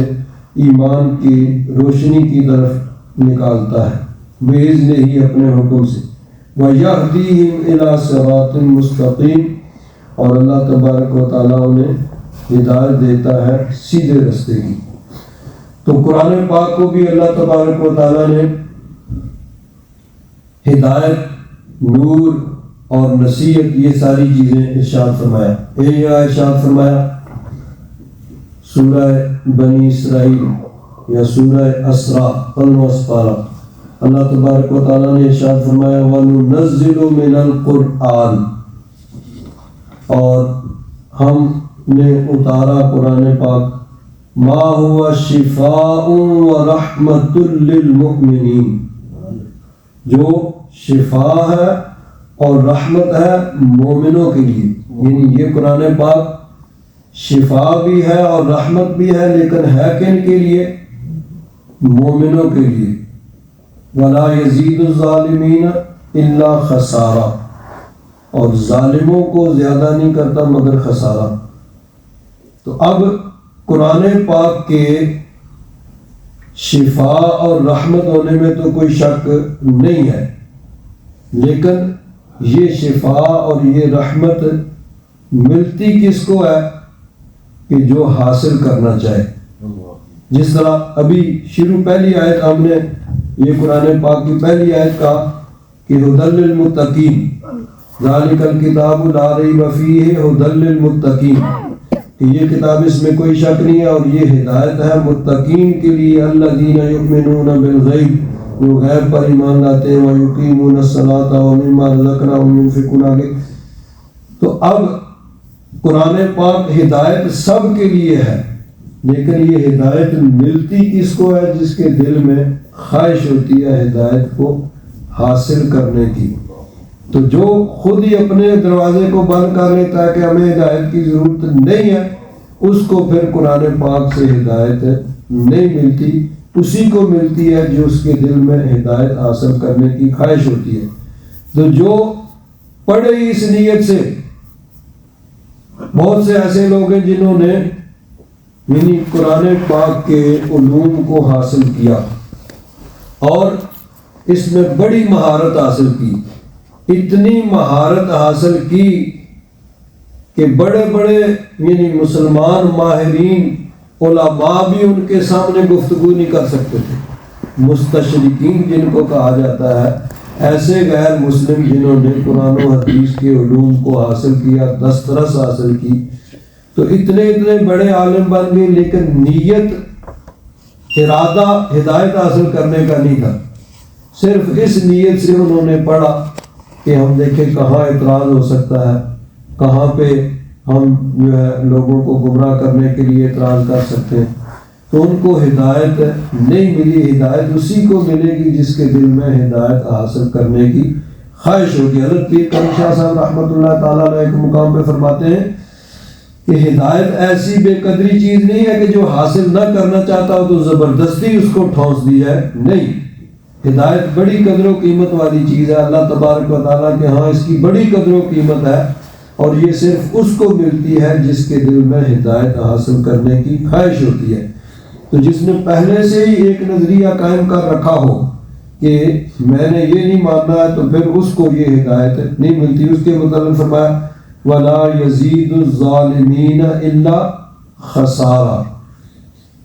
ایمان کی روشنی کی طرف نکالتا ہے بِإِذْنِهِ، اپنے حکم سے۔ وَيَهْدِيهِمْ إِلَى صِرَاطٍ مُسْتَقِيمٍ، اور اللہ تبارک و تعالیٰ انہیں ہدایت دیتا ہے سیدھے رستے کی۔ تو قرآن پاک کو بھی اللہ تبارک و تعالیٰ نے ہدایت، نور اور نصیحت، یہ ساری چیزیں ارشاد فرمایا۔ یہ ارشاد فرمایا سورہ بنی اسرائیل یا سورہ اسراء 15 پارہ، اللہ تبارک و تعالیٰ نے ارشاد فرمایا وَنُنَزِّلُ مِنَ الْقُرْآنِ، اور ہم نے اتارا قرآن پاک مَا هُوَ شِفَاءٌ وَرَحْمَةٌ لِّلْمُؤْمِنِينَ، جو شفا ہے اور رحمت ہے مومنوں کے لیے۔ یعنی یہ قرآن پاک شفا بھی ہے اور رحمت بھی ہے، لیکن ہے کن کے لیے؟ مومنوں کے لیے۔ وَلَا يَزِيدُ الظَّالِمِينَ إِلَّا خَسَارًا، اور ظالموں کو زیادہ نہیں کرتا مگر خسارہ۔ تو اب قرآن پاک کے شفا اور رحمت ہونے میں تو کوئی شک نہیں ہے، لیکن یہ شفا اور یہ رحمت ملتی کس کو ہے؟ کہ جو حاصل کرنا چاہے۔ جس طرح ابھی شروع پہلی آیت ہم نے یہ قرآن پاک کی پہلی آیت کہا کہ ھدی للمتقین، ذالک الکتاب لا ریب فیہ ھدی للمتقین، کہ یہ کتاب اس میں کوئی شک نہیں ہے اور یہ ہدایت ہے متقین کے لیے، الذین یؤمنون بالغیب، جو غیب پر ایمان لاتے ہیں، ویقیمون الصلاۃ ومما رزقناہم ينفقون۔ آگے تو اب قرآن پاک ہدایت سب کے لیے ہے، لیکن یہ ہدایت ملتی کس کو ہے؟ جس کے دل میں خواہش ہوتی ہے ہدایت کو حاصل کرنے کی۔ تو جو خود ہی اپنے دروازے کو بند کر لیتا ہے کہ ہمیں ہدایت کی ضرورت نہیں ہے، اس کو پھر قرآن پاک سے ہدایت نہیں ملتی، اسی کو ملتی ہے جو اس کے دل میں ہدایت حاصل کرنے کی خواہش ہوتی ہے۔ تو جو پڑھے اس نیت سے، بہت سے ایسے لوگ ہیں جنہوں نے یعنی قرآن پاک کے علوم کو حاصل کیا اور اس میں بڑی مہارت حاصل کی، اتنی مہارت حاصل کی کہ بڑے بڑے یعنی مسلمان ماہرین علماء بھی ان کے سامنے گفتگو نہیں کر سکتے تھے۔ مستشرقین جن کو کہا جاتا ہے، ایسے غیر مسلم جنہوں نے قرآن و حدیث کے علوم کو حاصل کیا، دسترس حاصل کی، تو اتنے بڑے عالم بن گئے، لیکن نیت، ارادہ ہدایت حاصل کرنے کا نہیں تھا۔ صرف اس نیت سے انہوں نے پڑھا کہ ہم دیکھیں کہاں اعتراض ہو سکتا ہے، کہاں پہ ہم جو ہے لوگوں کو گمراہ کرنے کے لیے اعتراض کر سکتے ہیں۔ تو ان کو ہدایت نہیں ملی، ہدایت اسی کو ملے گی جس کے دل میں ہدایت حاصل کرنے کی خواہش ہوگی۔ حضرت پیر کامل شاہ صاحب رحمۃ اللہ تعالیٰ علیہ ایک مقام پہ فرماتے ہیں کہ ہدایت ایسی بے قدری چیز نہیں ہے کہ جو حاصل نہ کرنا چاہتا ہو تو زبردستی اس کو ٹھونس دی جائے، نہیں، ہدایت بڑی قدر و قیمت والی چیز ہے، اللہ تبارک و تعالیٰ کے ہاں اس کی بڑی قدر و قیمت ہے، اور یہ صرف اس کو ملتی ہے جس کے دل میں ہدایت حاصل کرنے کی خواہش ہوتی ہے۔ تو جس نے پہلے سے ہی ایک نظریہ قائم کر رکھا ہو کہ میں نے یہ نہیں ماننا ہے، تو پھر اس کو یہ ہدایت نہیں ملتی۔ اس کے متعلق فرمایا وَلَا يَزِيدُ الظَّالِمِينَ إِلَّا خَسَارًا،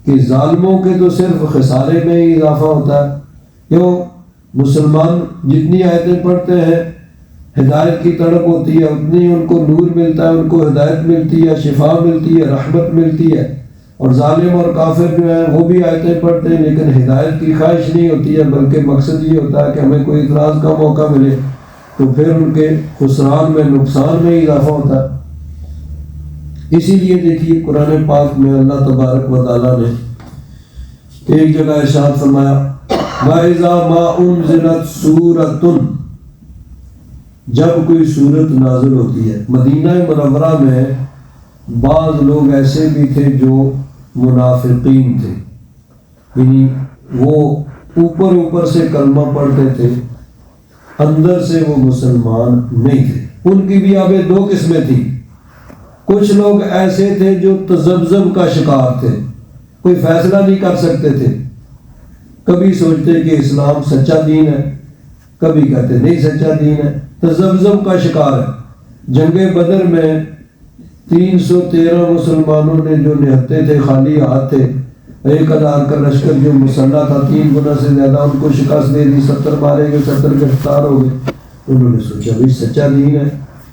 کہ ظالموں کے تو صرف خسارے میں ہی اضافہ ہوتا ہے۔ کیوں؟ مسلمان جتنی آیتیں پڑھتے ہیں، ہدایت کی تڑپ ہوتی ہے، اتنی ان کو نور ملتا ہے، ان کو ہدایت ملتی ہے، شفا ملتی ہے، رحمت ملتی ہے، اور ظالم اور کافر جو ہیں وہ بھی آیتیں پڑھتے ہیں لیکن ہدایت کی خواہش نہیں ہوتی ہے، بلکہ مقصد یہ ہوتا ہے کہ ہمیں کوئی اعتراض کا موقع ملے، تو پھر ان کے خسران میں، نقصان میں اضافہ ہوتا ہے۔ اسی لیے دیکھیے قرآن پاک میں اللہ تبارک و تعالیٰ نے ایک جگہ ارشاد فرمایا وَإِذَا مَا أُنزِلَتْ سُورَةٌ، جب کوئی سورت نازل ہوتی ہے۔ مدینہ منورہ میں بعض لوگ ایسے بھی تھے جو منافقین تھے، یعنی وہ اوپر اوپر سے کلمہ پڑھتے تھے، اندر سے وہ مسلمان نہیں تھے۔ ان کی بھی اب دو قسمیں تھیں۔ کچھ لوگ ایسے تھے جو تذبذب کا شکار تھے، کوئی فیصلہ نہیں کر سکتے تھے، کبھی سوچتے کہ اسلام سچا دین ہے، کبھی کہتے نہیں سچا دین ہے، تذبذب کا شکار ہے۔ جنگ بدر میں 313 مسلمانوں نے جو نہتے تھے، خالی ہاتھ تھے، 1000 کا لشکر جو مسلح تھا 3 گنا سے زیادہ، ان کو شکست دے دی، 70 مارے گئے، 70 گرفتار ہو گئے۔ انہوں نے سوچا بھائی سچا دین ہے،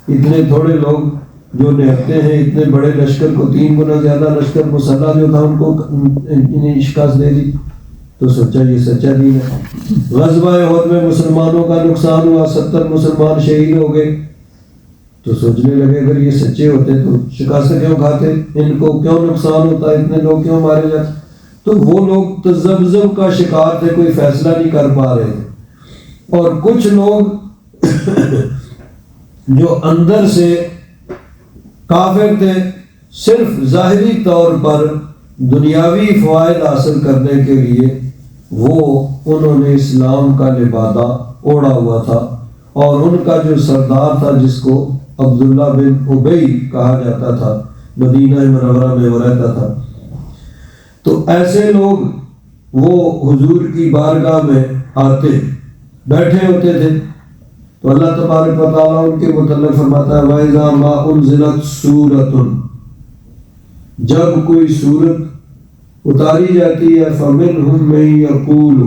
اتنے تھوڑے لوگ جو نہتے ہیں اتنے بڑے لشکر کو، 3 گنا زیادہ لشکر مسلح جو تھا ان کو انہیں شکست دے دی، تو سوچا یہ سچا دین ہے۔ غزوہ احد میں مسلمانوں کا نقصان ہوا، 70 مسلمان شہید ہو گئے، تو سوچنے لگے اگر یہ سچے ہوتے تو شکست کیوں کھاتے، ان کو کیوں نقصان ہوتا، اتنے لوگ کیوں مارے جاتے۔ تو وہ لوگ تذبذب کا شکار تھے، کوئی فیصلہ نہیں کر پا رہے تھے۔ اور کچھ لوگ جو اندر سے کافر تھے، صرف ظاہری طور پر دنیاوی فوائد حاصل کرنے کے لیے انہوں نے اسلام کا لبادہ اوڑھا ہوا تھا، اور ان کا جو سردار تھا جس کو عبداللہ بن ابی کہا جاتا تھا، مدینہ منورہ میں وہ رہتا تھا، تو ایسے لوگ وہ حضور کی بارگاہ میں آتے بیٹھے ہوتے تھے، تو اللہ تبارک و تعالیٰ ان کے متعلق فرماتا ہے وَإِذَا مَا أُنزِلَتْ سُورَةٌ، جب کوئی سورت اتاری جاتی ہے، فَمِنْهُمْ مَن يَقُولُ،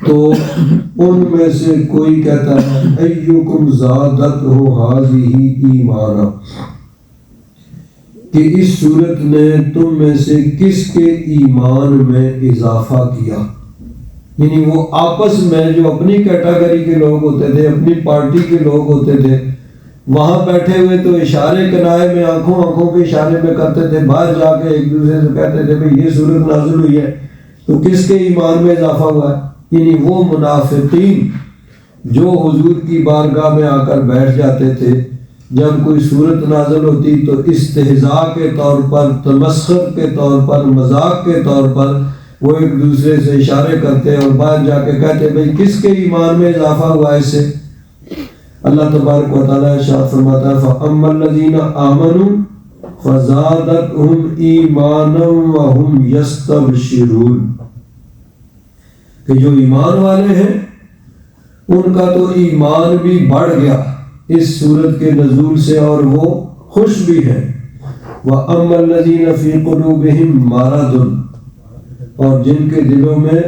تو ان میں سے کوئی کہتا ہے أَيُّكُمْ زَادَتْهُ هَٰذِهِ ایمانا، کہ اس سورت نے تم میں سے کس کے ایمان میں اضافہ کیا۔ یعنی وہ آپس میں جو اپنی کیٹیگری کے لوگ ہوتے تھے، اپنی پارٹی کے لوگ ہوتے تھے، وہاں بیٹھے ہوئے تو اشارے کنائے میں آنکھوں کے اشارے میں کرتے تھے، باہر جا کے ایک دوسرے سے کہتے تھے بھئی یہ سورت نازل ہوئی ہے تو کس کے ایمان میں اضافہ ہوا ہے۔ یعنی وہ منافقین جو حضور کی بارگاہ میں آ کر بیٹھ جاتے تھے، جب کوئی سورت نازل ہوتی تو استہزاء کے طور پر، تمسخر کے طور پر، مذاق کے طور پر وہ ایک دوسرے سے اشارے کرتے اور باہر جا کے کہتے بھئی کس کے ایمان میں اضافہ ہوا اس سے۔ اللہ تبارک و تعالیٰ ارشاد فرماتا ہے فَأَمَّا الَّذِينَ آمَنُوا فَزَادَتْهُمْ إِيمَانًا وَهُمْ يَسْتَبْشِرُونَ، کہ جو ایمان والے ہیں ان کا تو ایمان بھی بڑھ گیا اس سورت کے نزول سے، اور وہ خوش بھی ہیں۔ وَأَمَّا الَّذِينَ فِي قُلُوبِهِم مَرَضٌ، اور جن کے دلوں میں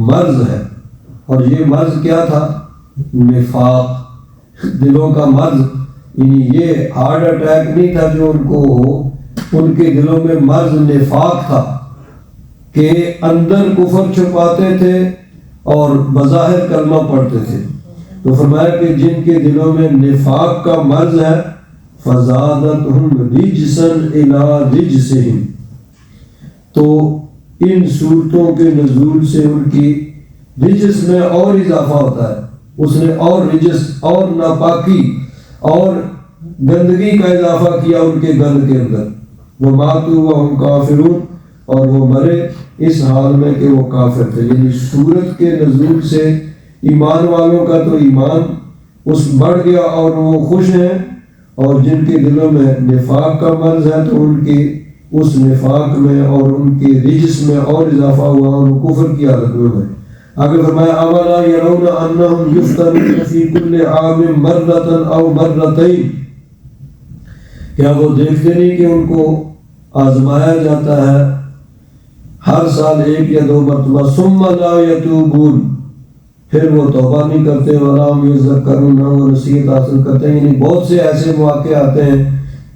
مرض ہے، اور یہ مرض کیا تھا؟ نفاق، دلوں کا مرض، یعنی یہ ہارٹ اٹیک نہیں تھا جو ان کو ہو، ان کے دلوں میں مرض نفاق تھا کہ اندر کفر چھپاتے تھے اور بظاہر کلمہ پڑھتے تھے۔ تو فرمایا کہ جن کے دلوں میں نفاق کا مرض ہے فَزَادَتْهُمْ رِجْسًا إِلَىٰ رِجْسِهِمْ، تو ان صورتوں کے نزول سے ان کی رجس میں اور اضافہ ہوتا ہے، اس نے اور رجس اور ناپاکی اور گندگی کا اضافہ کیا ان کے گند کے اندر۔ وَمَاتُوا وَهُمْ كَافِرُونَ، اور وہ مرے اس حال میں کہ وہ کافر تھے۔ یعنی سورت کے نزول سے ایمان والوں کا تو ایمان اس بڑھ گیا اور وہ خوش ہیں، اور جن کے دلوں میں نفاق کا مرض ہے تو ان کی اس نفاق میں اور ان کے رجس میں اور اضافہ ہوا، اور وہ کفر کی حالت میں ہوئے۔ آگے فرمایا اولا یرون انہم یفتنون فی کل عام مرۃ او مرتین، کیا وہ دیکھتے نہیں کہ ان کو آزمایا جاتا ہے ہر سال 1 یا 2 مرتبہ، ثم لا یتوبون، پھر وہ توبہ نہیں کرتے، ولا هم یذکرون، وہ نصیحت حاصل کرتے ہیں۔ یعنی بہت سے ایسے مواقع آتے ہیں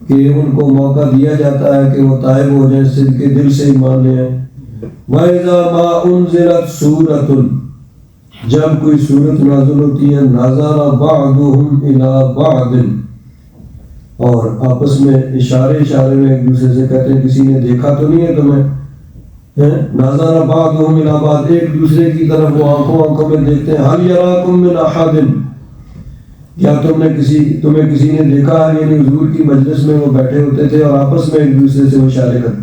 کہ ان کو موقع دیا جاتا ہے کہ وہ تائب ہو جائیں، صدق کے دل سے ایمان لے آئیں۔ وَإِذَا مَا أُنزِلَتْ سُورَةٌ، جب کوئی سورت نازل ہوتی ہے، نَظَرَ بَعْضُهُمْ إِلَىٰ بَعْضٍ، اور آپس میں اشارے میں ایک دوسرے سے کہتے ہیں کسی نے دیکھا تو نہیں ہے تمہیں، نَظَرَ بَعْضُهُمْ إِلَىٰ بَعْضٍ، ایک دوسرے کی طرف وہ آنکھوں میں دیکھتے ہیں، هَلْ يَرَاكُمْ مِنْ أَحَدٍ، کیا تمہیں کسی نے دیکھا ہے؟ یعنی حضور کی مجلس میں وہ بیٹھے ہوتے تھے اور آپس میں ایک دوسرے سے وہ اشارے کرتے،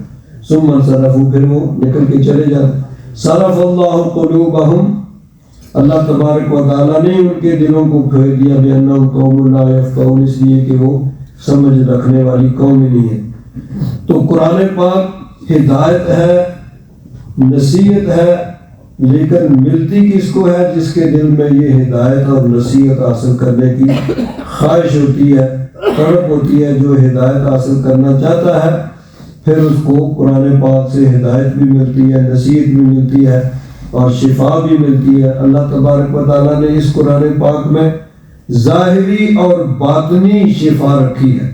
ثم انصرفوا، پھر وہ نکل کے چلے جاتے۔ صرف اللہ قلوبہم، اللہ تبارک و تعالیٰ نے ان کے دلوں کو پھیر دیا، بِأَنَّهُمْ قَوْمٌ لَا يَفْقَهُونَ، اس لیے کہ وہ سمجھ رکھنے والی قوم ہی نہیں ہے۔ تو قرآن پاک ہدایت ہے، نصیحت ہے، لیکن ملتی کس کو ہے؟ جس کے دل میں یہ ہدایت اور نصیحت حاصل کرنے کی خواہش ہوتی ہے، طلب ہوتی ہے، جو ہدایت حاصل کرنا چاہتا ہے، پھر اس کو قرآن پاک سے ہدایت بھی ملتی ہے، نصیحت بھی ملتی ہے اور شفا بھی ملتی ہے۔ اللہ تبارک و تعالیٰ نے اس قرآن پاک میں ظاہری اور باطنی شفا رکھی ہے۔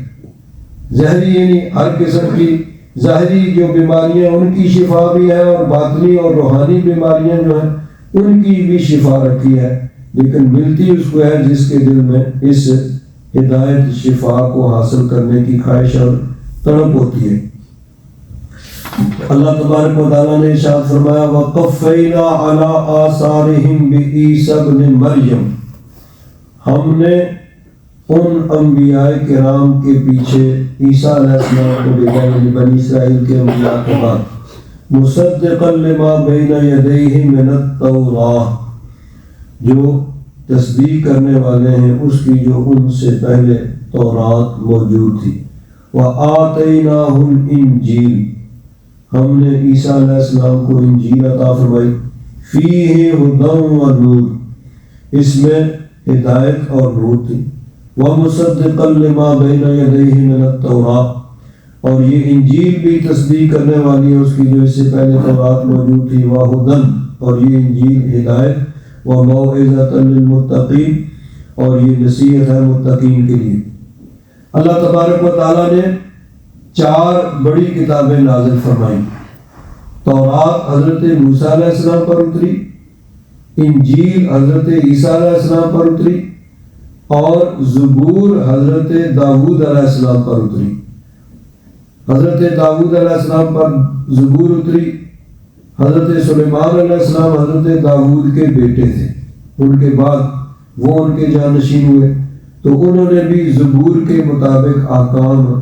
ظاہری یعنی ہر قسم کی ظاہری جو بیماریاں ان کی شفا بھی ہے، اور باطنی اور روحانی بیماریاں جو ہیں ان کی بھی شفا رکھی ہے، لیکن ملتی اس کو ہے جس کے دل میں اس ہدایت شفا کو حاصل کرنے کی خواہش اور طلب ہوتی ہے۔ اللہ تبارک و تعالیٰ نے ارشاد فرمایا وَقَفَّيْنَا عَلَىٰ آثَارِهِمْ بِعِیسَىٰ ابْنِ مَرْیَم، ہم نے ان انبیاء کرام کے پیچھے عیسیٰ علیہ السلام کو بھیجا، یعنی بنی اسرائیل کے انبیاء کے بعد، مُصَدِّقًا لِمَا بَیْنَ یَدَیْهِ مِنَ التَّوْرَاۃ، جو تصدیق کرنے والے ہیں اس کی جو ان سے پہلے تورات موجود تھی۔ وَآتَيْنَاهُ الْإِنْجِیلَ، ہم نے عیسیٰ علیہ السلام کو انجیل عطا فرمائی، فیہ ھدی و نور، اس میں ہدایت اور نور تھی، وَمُصَدِّقًا لِمَا بَیْنَ یَدَیْهِ مِنَ التَّوْرَاۃ، اور یہ انجیل بھی تصدیق کرنے والی ہے اس کی جو اس سے پہلے تورات موجود تھی، وَھدًی، اور یہ انجیل ہدایت، وَمَوْعِظَةً لِلْمُتَّقِینَ، اور یہ نصیحت ہے متقین کے لیے۔ اللہ تبارک و تعالیٰ نے 4 بڑی کتابیں نازل فرمائیں۔ تورات حضرت موسیٰ علیہ السلام پر اتری، انجیل حضرت عیسیٰ علیہ السلام پر اتری، اور زبور حضرت داؤد علیہ السلام پر اتری۔ حضرت داؤد علیہ السلام پر زبور اتری۔ حضرت سلیمان علیہ السلام حضرت داؤد کے بیٹے تھے، ان کے بعد وہ ان کے جانشین ہوئے، تو انہوں نے بھی زبور کے مطابق احکام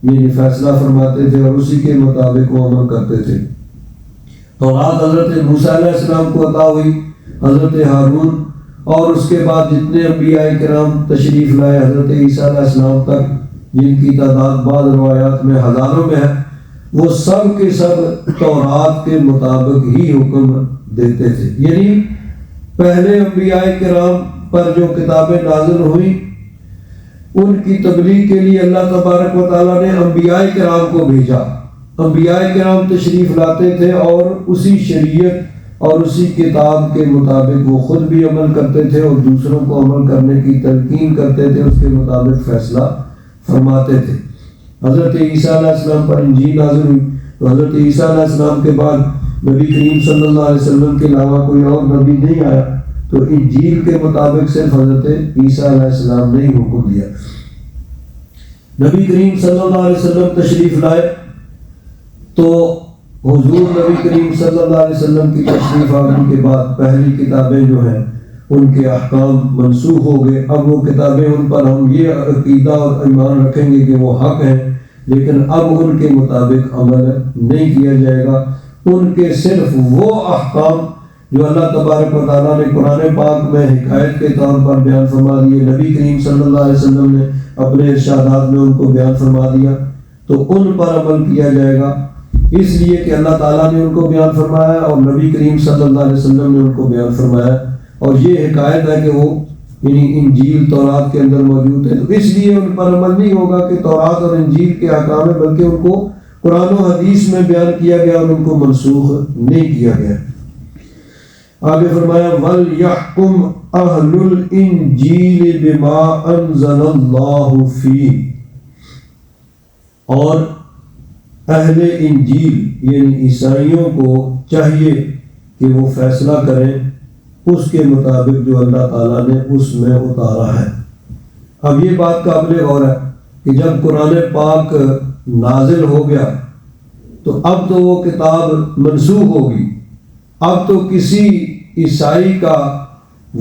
یعنی فیصلہ فرماتے تھے اور اسی کے مطابق وہ عمل کرتے تھے۔ تورات حضرت موسیٰ علیہ السلام کو عطا ہوئی، حضرت ہارون اور اس کے بعد جتنے انبیاء کرام تشریف لائے حضرت عیسیٰ علیہ السلام تک، جن کی تعداد بعض روایات میں ہزاروں میں ہے، وہ سب کے سب تورات کے مطابق ہی حکم دیتے تھے۔ یعنی پہلے انبیاء کرام پر جو کتابیں نازل ہوئیں ان کی تبلیغ کے لیے اللہ تبارک و تعالیٰ نے انبیاء کرام کو بھیجا۔ انبیاء کرام تشریف لاتے تھے اور اسی شریعت اور اسی کتاب کے مطابق وہ خود بھی عمل کرتے تھے اور دوسروں کو عمل کرنے کی تلقین کرتے تھے، اس کے مطابق فیصلہ فرماتے تھے۔ حضرت عیسیٰ علیہ السلام پر انجیل نازل ہوئی، تو حضرت عیسیٰ علیہ السلام کے بعد نبی کریم صلی اللہ علیہ وسلم کے علاوہ کوئی اور نبی نہیں آیا، تو انجیل کے مطابق صرف حضرت عیسیٰ علیہ السلام نے ہی حکم دیا۔ نبی کریم صلی اللہ علیہ وسلم تشریف لائے تو حضور نبی کریم صلی اللہ علیہ وسلم کی تشریف آنے کے بعد پہلی کتابیں جو ہیں ان کے احکام منسوخ ہو گئے۔ اب وہ کتابیں ان پر ہم یہ عقیدہ اور ایمان رکھیں گے کہ وہ حق ہیں، لیکن اب ان کے مطابق عمل نہیں کیا جائے گا۔ ان کے صرف وہ احکام جو اللہ تبارک و تعالیٰ نے قرآن پاک میں حکایت کے طور پر بیان فرما دیے، نبی کریم صلی اللہ علیہ وسلم نے اپنے ارشادات میں ان کو بیان فرما دیا، تو ان پر عمل کیا جائے گا، اس لیے کہ اللہ تعالیٰ نے ان کو بیان فرمایا اور نبی کریم صلی اللہ علیہ وسلم نے ان کو بیان فرمایا، اور یہ حکایت ہے کہ وہ یعنی انجیل تورات کے اندر موجود ہے، تو اس لیے ان پر عمل نہیں ہوگا کہ تورات اور انجیل کے احکام ہے، بلکہ ان کو قرآن و حدیث میں بیان کیا گیا اور ان کو منسوخ نہیں کیا گیا۔ آگے فرمایا وَلْيَحْكُمْ أَهْلُ الْإِنْجِيلِ بِمَا أَنزَلَ اللَّهُ فِيهِ، اور اہل انجیل یعنی عیسائیوں کو چاہیے کہ وہ فیصلہ کریں اس کے مطابق جو اللہ تعالیٰ نے اس میں اتارا ہے۔ اب یہ بات قابل غور ہے کہ جب قرآن پاک نازل ہو گیا تو اب تو وہ کتاب منسوخ ہوگی، اب تو کسی عیسائی کا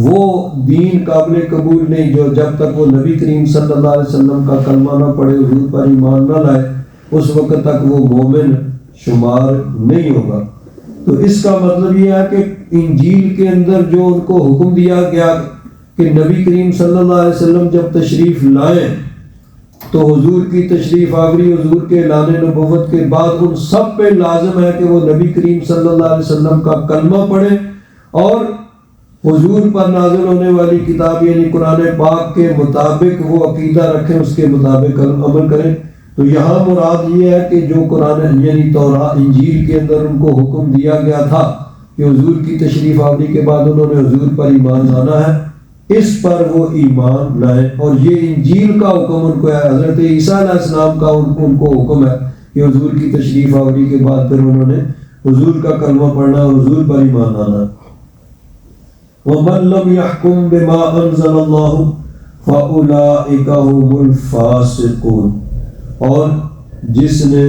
وہ دین قابل قبول نہیں جو جب تک وہ نبی کریم صلی اللہ علیہ وسلم کا کلمہ نہ پڑھے، حضور پر ایمان نہ لائے، اس وقت تک وہ مومن شمار نہیں ہوگا۔ تو اس کا مطلب یہ ہے کہ انجیل کے اندر جو ان کو حکم دیا گیا کہ نبی کریم صلی اللہ علیہ وسلم جب تشریف لائیں تو حضور کی تشریف آوری، حضور کے اعلان نبوت کے بعد ان سب پہ لازم ہے کہ وہ نبی کریم صلی اللہ علیہ وسلم کا کلمہ پڑھیں اور حضور پر نازل ہونے والی کتاب یعنی قرآن پاک کے مطابق وہ عقیدہ رکھیں، اس کے مطابق عمل کریں۔ تو یہاں مراد یہ ہے کہ جو قرآن یعنی تورات انجیل کے اندر ان کو حکم دیا گیا تھا کہ حضور کی تشریف آوری کے بعد انہوں نے حضور پر ایمان لانا ہے، اس پر وہ ایمان لائیں۔ اور یہ انجیل کا حکم ان کو ہے، حضرت عیسیٰ علیہ السلام کا ان کو حکم ہے کہ حضور کی تشریف آوری کے بعد پھر انہوں نے حضور کا کلمہ پڑھنا اور حضور پر ایمان لانا۔ وَمَن لَّمْ يَحْكُم بِمَا أَنزَلَ اللَّهُ فَأُولَٰئِكَ هُمُ الْفَاسِقُونَ، اور جس نے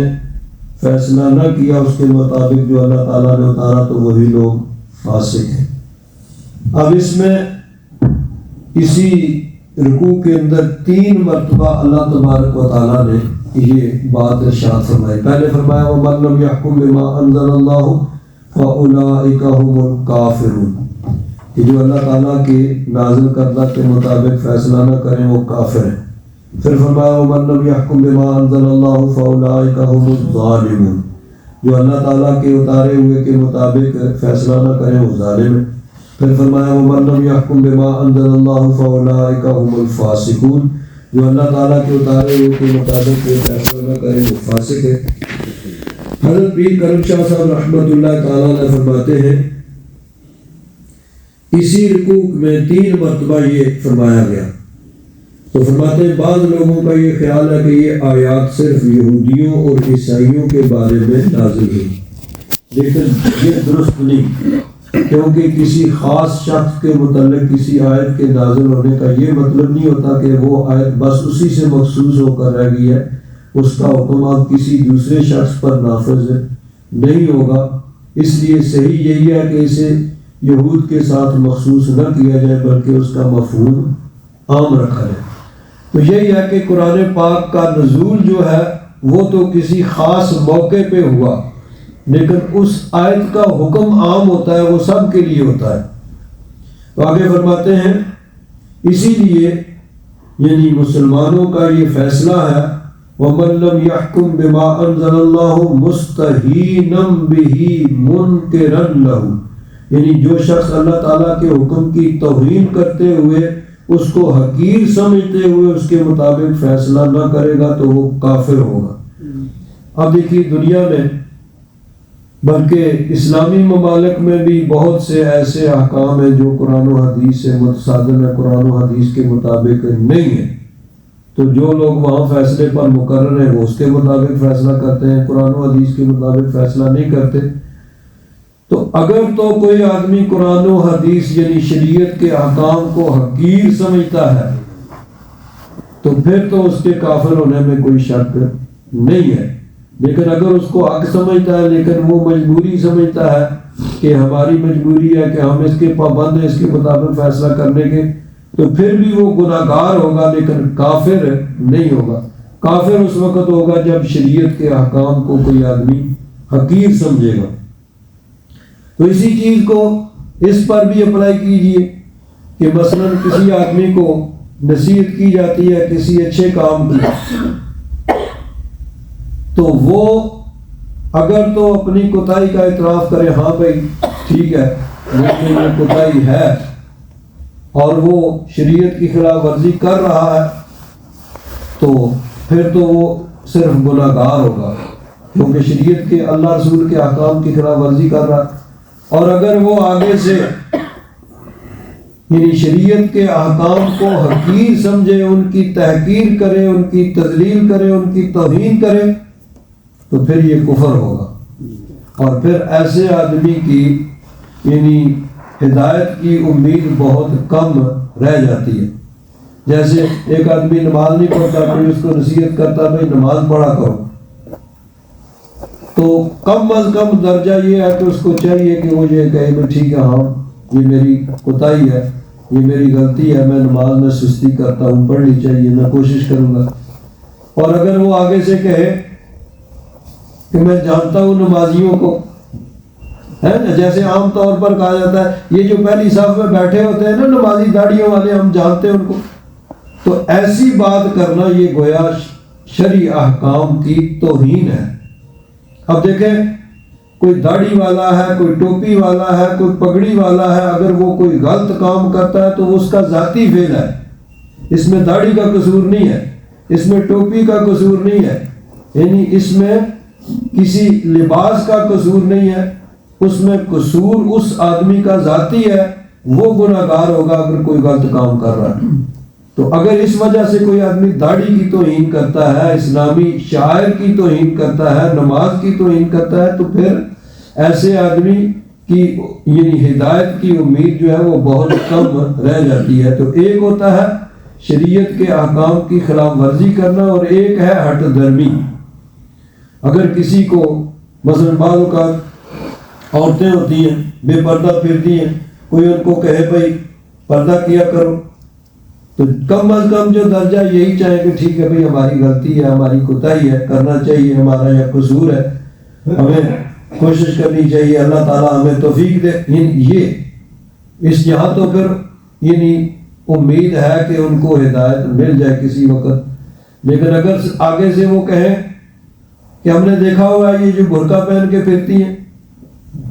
فیصلہ نہ کیا اس کے مطابق جو اللہ تعالیٰ نے اتارا تو وہی لوگ فاسق ہیں۔ اب اس میں اسی رکوع کے اندر 3 مرتبہ اللہ تبارک و تعالیٰ نے یہ بات ارشاد فرمائی۔ پہلے فرمایا وَمَن لَّمْ يَحْكُم بِمَا أَنزَلَ اللَّهُ فَأُولَٰئِكَ هُمُ الْكَافِرُونَ، کہ جو اللہ تعالیٰ کے نازل کردہ کے مطابق فیصلہ نہ کریں وہ کافر ہیں۔ پھر فرمایا وَمَن لَّمْ يَحْكُم بِمَا أَنزَلَ اللَّهُ فَأُولَٰئِكَ هُمُ الظَّالِمُونَ، جو اللہ تعالیٰ کے اتارے ہوئے کے مطابق فیصلہ نہ کریں وہ ظالم ہیں۔ پھر فرمایا وَمَن لَّمْ يَحْكُم بِمَا أَنزَلَ اللَّهُ فَأُولَٰئِكَ هُمُ الْفَاسِقُونَ، جو اللہ تعالیٰ کے اتارے ہوئے کے مطابق فیصلہ نہ کریں وہ فاسق ہے۔ حضرت پیر کرم شاہ صاحب رحمۃ اللہ تعالیٰ نے فرماتے ہیں اسی رکوع میں 3 مرتبہ یہ فرمایا گیا، تو فرماتے ہیں بعض لوگوں کا یہ خیال ہے کہ یہ آیات صرف یہودیوں اور عیسائیوں کے بارے میں نازل ہوئی، لیکن یہ درست نہیں، کیونکہ کسی خاص شخص کے متعلق کسی آیت کے نازل ہونے کا یہ مطلب نہیں ہوتا کہ وہ آیت بس اسی سے مخصوص ہو کر رہ گئی ہے، اس کا حکم اب کسی دوسرے شخص پر نافذ نہیں ہوگا۔ اس لیے صحیح یہی ہے کہ اسے یہود کے ساتھ مخصوص نہ کیا جائے بلکہ اس کا مفہوم عام رکھا جائے۔ تو یہی ہے کہ قرآن پاک کا نزول جو ہے وہ تو کسی خاص موقع پہ ہوا، لیکن اس آیت کا حکم عام ہوتا ہے، وہ سب کے لیے ہوتا ہے۔ تو آگے فرماتے ہیں اسی لیے یعنی مسلمانوں کا یہ فیصلہ ہے وَمَن لَّمْ يَحْكُم بِمَا أَنزَلَ اللَّهُ مُسْتَهِينًا بِهِ مُنكِرًا لَهُ، یعنی جو شخص اللہ تعالیٰ کے حکم کی توہین کرتے ہوئے اس کو حقیر سمجھتے ہوئے اس کے مطابق فیصلہ نہ کرے گا تو وہ کافر ہوگا۔ اب دیکھیے دنیا میں بلکہ اسلامی ممالک میں بھی بہت سے ایسے احکام ہیں جو قرآن و حدیث سے متصادم ہے، قرآن و حدیث کے مطابق نہیں ہے، تو جو لوگ وہاں فیصلے پر مقرر ہیں وہ اس کے مطابق فیصلہ کرتے ہیں، قرآن و حدیث کے مطابق فیصلہ نہیں کرتے۔ تو اگر تو کوئی آدمی قرآن و حدیث یعنی شریعت کے احکام کو حقیر سمجھتا ہے تو پھر تو اس کے کافر ہونے میں کوئی شک نہیں ہے، لیکن اگر اس کو حق سمجھتا ہے لیکن وہ مجبوری سمجھتا ہے کہ ہماری مجبوری ہے کہ ہم اس کے پابند ہیں اس کے مطابق فیصلہ کرنے کے، تو پھر بھی وہ گناہگار ہوگا لیکن کافر نہیں ہوگا۔ کافر اس وقت ہوگا جب شریعت کے احکام کو کوئی آدمی حقیر سمجھے گا۔ تو اسی چیز کو اس پر بھی اپلائی کیجئے کہ مثلا کسی آدمی کو نصیحت کی جاتی ہے کسی اچھے کام کی، تو وہ اگر تو اپنی کوتاہی کا اعتراف کرے، ہاں بھائی ٹھیک ہے لیکن یہ کوتاہی ہے اور وہ شریعت کی خلاف ورزی کر رہا ہے، تو پھر تو وہ صرف گناہگار ہوگا کیونکہ شریعت کے اللہ رسول کے احکام کی خلاف ورزی کر رہا ہے۔ اور اگر وہ آگے سے یعنی شریعت کے احکام کو حقیر سمجھے، ان کی تحقیر کرے، ان کی تذلیل کرے، ان کی توہین کرے، تو پھر یہ کفر ہوگا، اور پھر ایسے آدمی کی یعنی ہدایت کی امید بہت کم رہ جاتی ہے۔ جیسے ایک آدمی نماز نہیں پڑھتا، کوئی اس کو نصیحت کرتا بھائی نماز پڑھا کرو، تو کم از کم درجہ یہ ہے کہ اس کو چاہیے کہ وہ یہ کہے کہ ٹھیک ہے ہاں یہ میری کوتاہی ہے، یہ میری غلطی ہے، میں نماز میں سستی کرتا ہوں، پڑھنی چاہیے، میں کوشش کروں گا۔ اور اگر وہ آگے سے کہے کہ میں جانتا ہوں نمازیوں کو ہے نا، جیسے عام طور پر کہا جاتا ہے یہ جو پہلی صف میں بیٹھے ہوتے ہیں نا نمازی داڑھیوں والے، ہم جانتے ہیں ان کو، تو ایسی بات کرنا یہ گویا شرعی احکام کی توہین ہے۔ اب دیکھیں کوئی داڑھی والا ہے، کوئی ٹوپی والا ہے، کوئی پگڑی والا ہے، اگر وہ کوئی غلط کام کرتا ہے تو اس کا ذاتی فعل ہے، اس میں داڑھی کا قصور نہیں ہے، اس میں ٹوپی کا قصور نہیں ہے، یعنی اس میں کسی لباس کا قصور نہیں ہے، اس میں قصور اس آدمی کا ذاتی ہے، وہ گناہگار ہوگا اگر کوئی غلط کام کر رہا ہے۔ تو اگر اس وجہ سے کوئی آدمی داڑھی کی توہین کرتا ہے، اسلامی شعائر کی توہین کرتا ہے، نماز کی توہین کرتا ہے، تو پھر ایسے آدمی کی یعنی ہدایت کی امید جو ہے وہ بہت کم رہ جاتی ہے۔ تو ایک ہوتا ہے شریعت کے احکام کی خلاف ورزی کرنا، اور ایک ہے ہٹ درمی۔ اگر کسی کو مثلا بعض اوقات عورتیں ہوتی ہیں بے پردہ پھرتی ہیں، کوئی ان کو کہے بھائی پردہ کیا کرو، تو کم از کم جو درجہ یہی چاہے کہ ٹھیک ہے بھائی ہماری غلطی ہے، ہماری کوتاہی ہے، کرنا چاہیے، ہمارا یہ قصور ہے، ہمیں کوشش کرنی چاہیے، اللہ تعالیٰ ہمیں توفیق دے، یہ اس یہاں تو پھر یعنی امید ہے کہ ان کو ہدایت مل جائے کسی وقت۔ لیکن اگر آگے سے وہ کہیں کہ ہم نے دیکھا ہوا ہے یہ جو برقع پہن کے پھرتی ہیں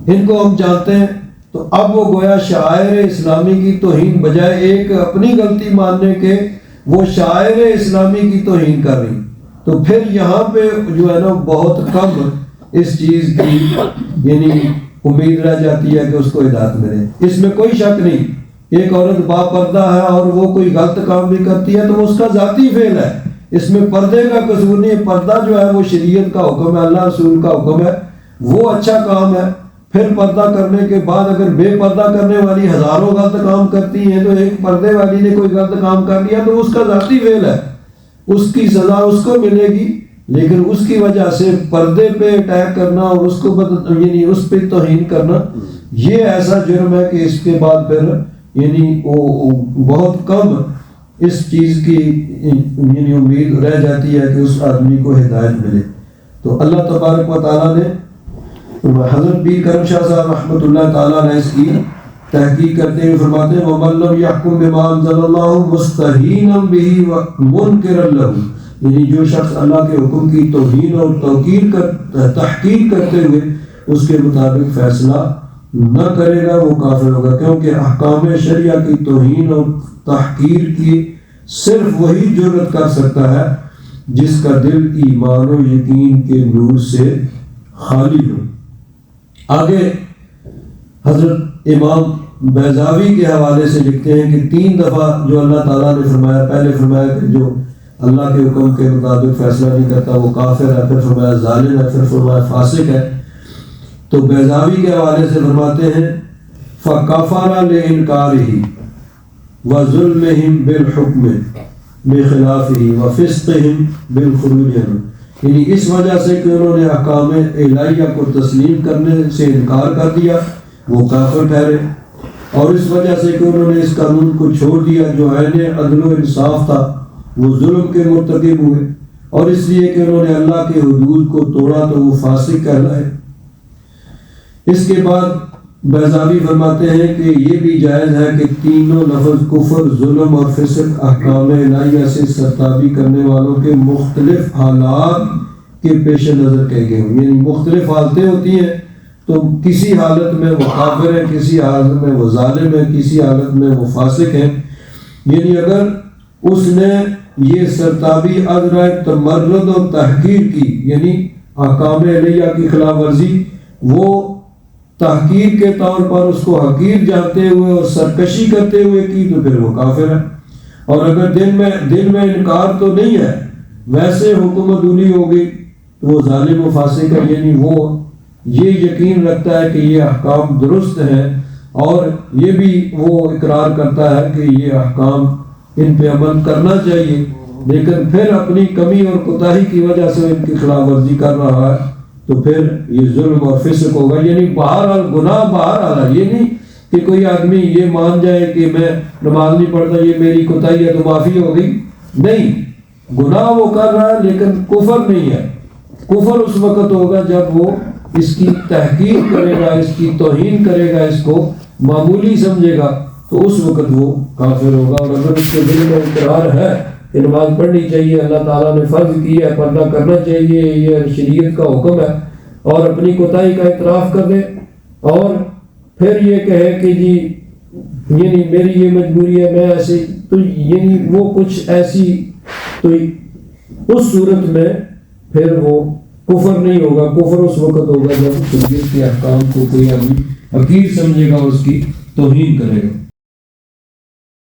ان کو ہم جانتے ہیں، تو اب وہ گویا شاعر اسلامی کی توہین بجائے ایک اپنی غلطی ماننے کے وہ شاعر اسلامی کی توہین کر رہی، تو پھر یہاں پہ جو ہے نا بہت کم اس چیز کی یعنی امید رہ جاتی ہے کہ اس کو ہدایت ملے۔ اس میں کوئی شک نہیں، ایک عورت با پردہ ہے اور وہ کوئی غلط کام بھی کرتی ہے تو اس کا ذاتی فعل ہے، اس میں پردے کا قصور نہیں۔ پردہ جو ہے وہ شریعت کا حکم ہے، اللہ رسول کا حکم ہے، وہ اچھا کام ہے۔ پھر پردہ کرنے کے بعد اگر بے پردہ کرنے والی ہزاروں غلط کام کرتی ہیں تو ایک پردے والی نے کوئی غلط کام کر لیا تو اس کا ذاتی فعل ہے، اس کی سزا اس کو ملے گی، لیکن اس کی وجہ سے پردے پہ اٹیک کرنا اور اس کو یعنی اس پہ توہین کرنا یہ ایسا جرم ہے کہ اس کے بعد پھر یعنی وہ بہت کم اس چیز کی یعنی امید رہ جاتی ہے کہ اس آدمی کو ہدایت ملے۔ تو اللہ تبارک و تعالیٰ نے حضرت پیر کرم شاہ صاحب رحمۃ اللہ تعالیٰ نے اس کی تحقیق کرتے ہوئے فرماتے ہیں وَمَن لَّمْ يَحْكُم بِمَا أَنزَلَ اللَّهُ مُسْتَهِينًا بِهِ وَمُنكِرًا لَّهُ، یعنی جو شخص اللہ کے حکم کی توہین اور تحقیق کرتے ہوئے اس کے مطابق فیصلہ نہ کرے گا وہ کافر ہوگا، کیونکہ احکام شریعہ کی توہین اور تحقیر کی صرف وہی جرأت کر سکتا ہے جس کا دل ایمان و یقین کے نور سے خالی ہو۔ آگے حضرت امام بیضاوی کے حوالے سے لکھتے ہیں کہ 3 دفعہ جو اللہ تعالیٰ نے فرمایا، پہلے فرمایا کہ جو اللہ کے حکم کے مطابق فیصلہ نہیں کرتا وہ کافر ہے، پھر فرمایا ظالم ہے، پھر فرمایا فاسق ہے۔ تو بیضاوی کے حوالے سے فرماتے ہیں فَكَفَرَ لِإِنْكَارِهِ وَظُلْمِهِمْ بِالْحُكْمِ بِخِلَافِهِ وَفِسْقِهِمْ بِالْخُرُوجِ عَنْهُ، یعنی اس وجہ سے کہ انہوں نے احکام الہیہ کو تسلیم کرنے سے انکار کر دیا وہ کافر ٹھہرے، اور اس وجہ سے کہ انہوں نے اس قانون کو چھوڑ دیا جو عین عدل و انصاف تھا وہ ظلم کے مرتکب ہوئے، اور اس لیے کہ انہوں نے اللہ کے حدود کو توڑا تو وہ فاسق کہلائے۔ اس کے بعد بیضاوی فرماتے ہیں کہ یہ بھی جائز ہے کہ تینوں لفظ کفر، ظلم اور فسق احکام الہیہ سے سرتابی کرنے والوں کے مختلف حالات کے پیش نظر کہے گئے ہوں، یعنی مختلف حالتیں ہوتی ہیں، تو کسی حالت میں وہ کافر ہے، کسی حالت میں وہ ظالم ہے، کسی حالت میں وہ فاسق ہے۔ یعنی اگر اس نے یہ سرتابی عذر تمرد اور تحقیر کی، یعنی احکام الہیہ کی خلاف ورزی وہ تحقیر کے طور پر اس کو حقیر جانتے ہوئے اور سرکشی کرتے ہوئے کی تو پھر وہ کافر ہے، اور اگر دل میں انکار تو نہیں ہے ویسے حکم عدولی ہو گئی تو وہ ظالم و فاسق ہے، یعنی وہ یہ یقین رکھتا ہے کہ یہ احکام درست ہیں اور یہ بھی وہ اقرار کرتا ہے کہ یہ احکام ان پہ عمل کرنا چاہیے، لیکن پھر اپنی کمی اور کوتاہی کی وجہ سے ان کی خلاف ورزی کر رہا ہے تو پھر یہ ظلم اور فسق ہوگا۔ یعنی بہرحال گناہ بہرحال، یہ نہیں کہ کوئی آدمی یہ مان جائے کہ میں نماز نہیں پڑھتا یہ میری کوتاہی ہے تو معافی ہو گئی، نہیں، گناہ وہ کر رہا ہے لیکن کفر نہیں ہے۔ کفر اس وقت ہوگا جب وہ اس کی تحقیر کرے گا، اس کی توہین کرے گا، اس کو معمولی سمجھے گا، تو اس وقت وہ کافر ہوگا۔ اور اگر اس کے دل میں اقرار ہے کہ نماز پڑھنی چاہیے، اللہ تعالیٰ نے فرض کی ہے، پردہ کرنا چاہیے، یہ شریعت کا حکم ہے، اور اپنی کوتاہی کا اعتراف کر دے، اور پھر یہ کہے کہ جی یعنی میری یہ مجبوری ہے، میں ایسے، تو یعنی وہ کچھ ایسی، تو اس صورت میں پھر وہ کفر نہیں ہوگا۔ کفر اس وقت ہوگا جب شریعت کے احکام کو کوئی آدمی حقیر سمجھے گا، اس کی توہین کرے گا۔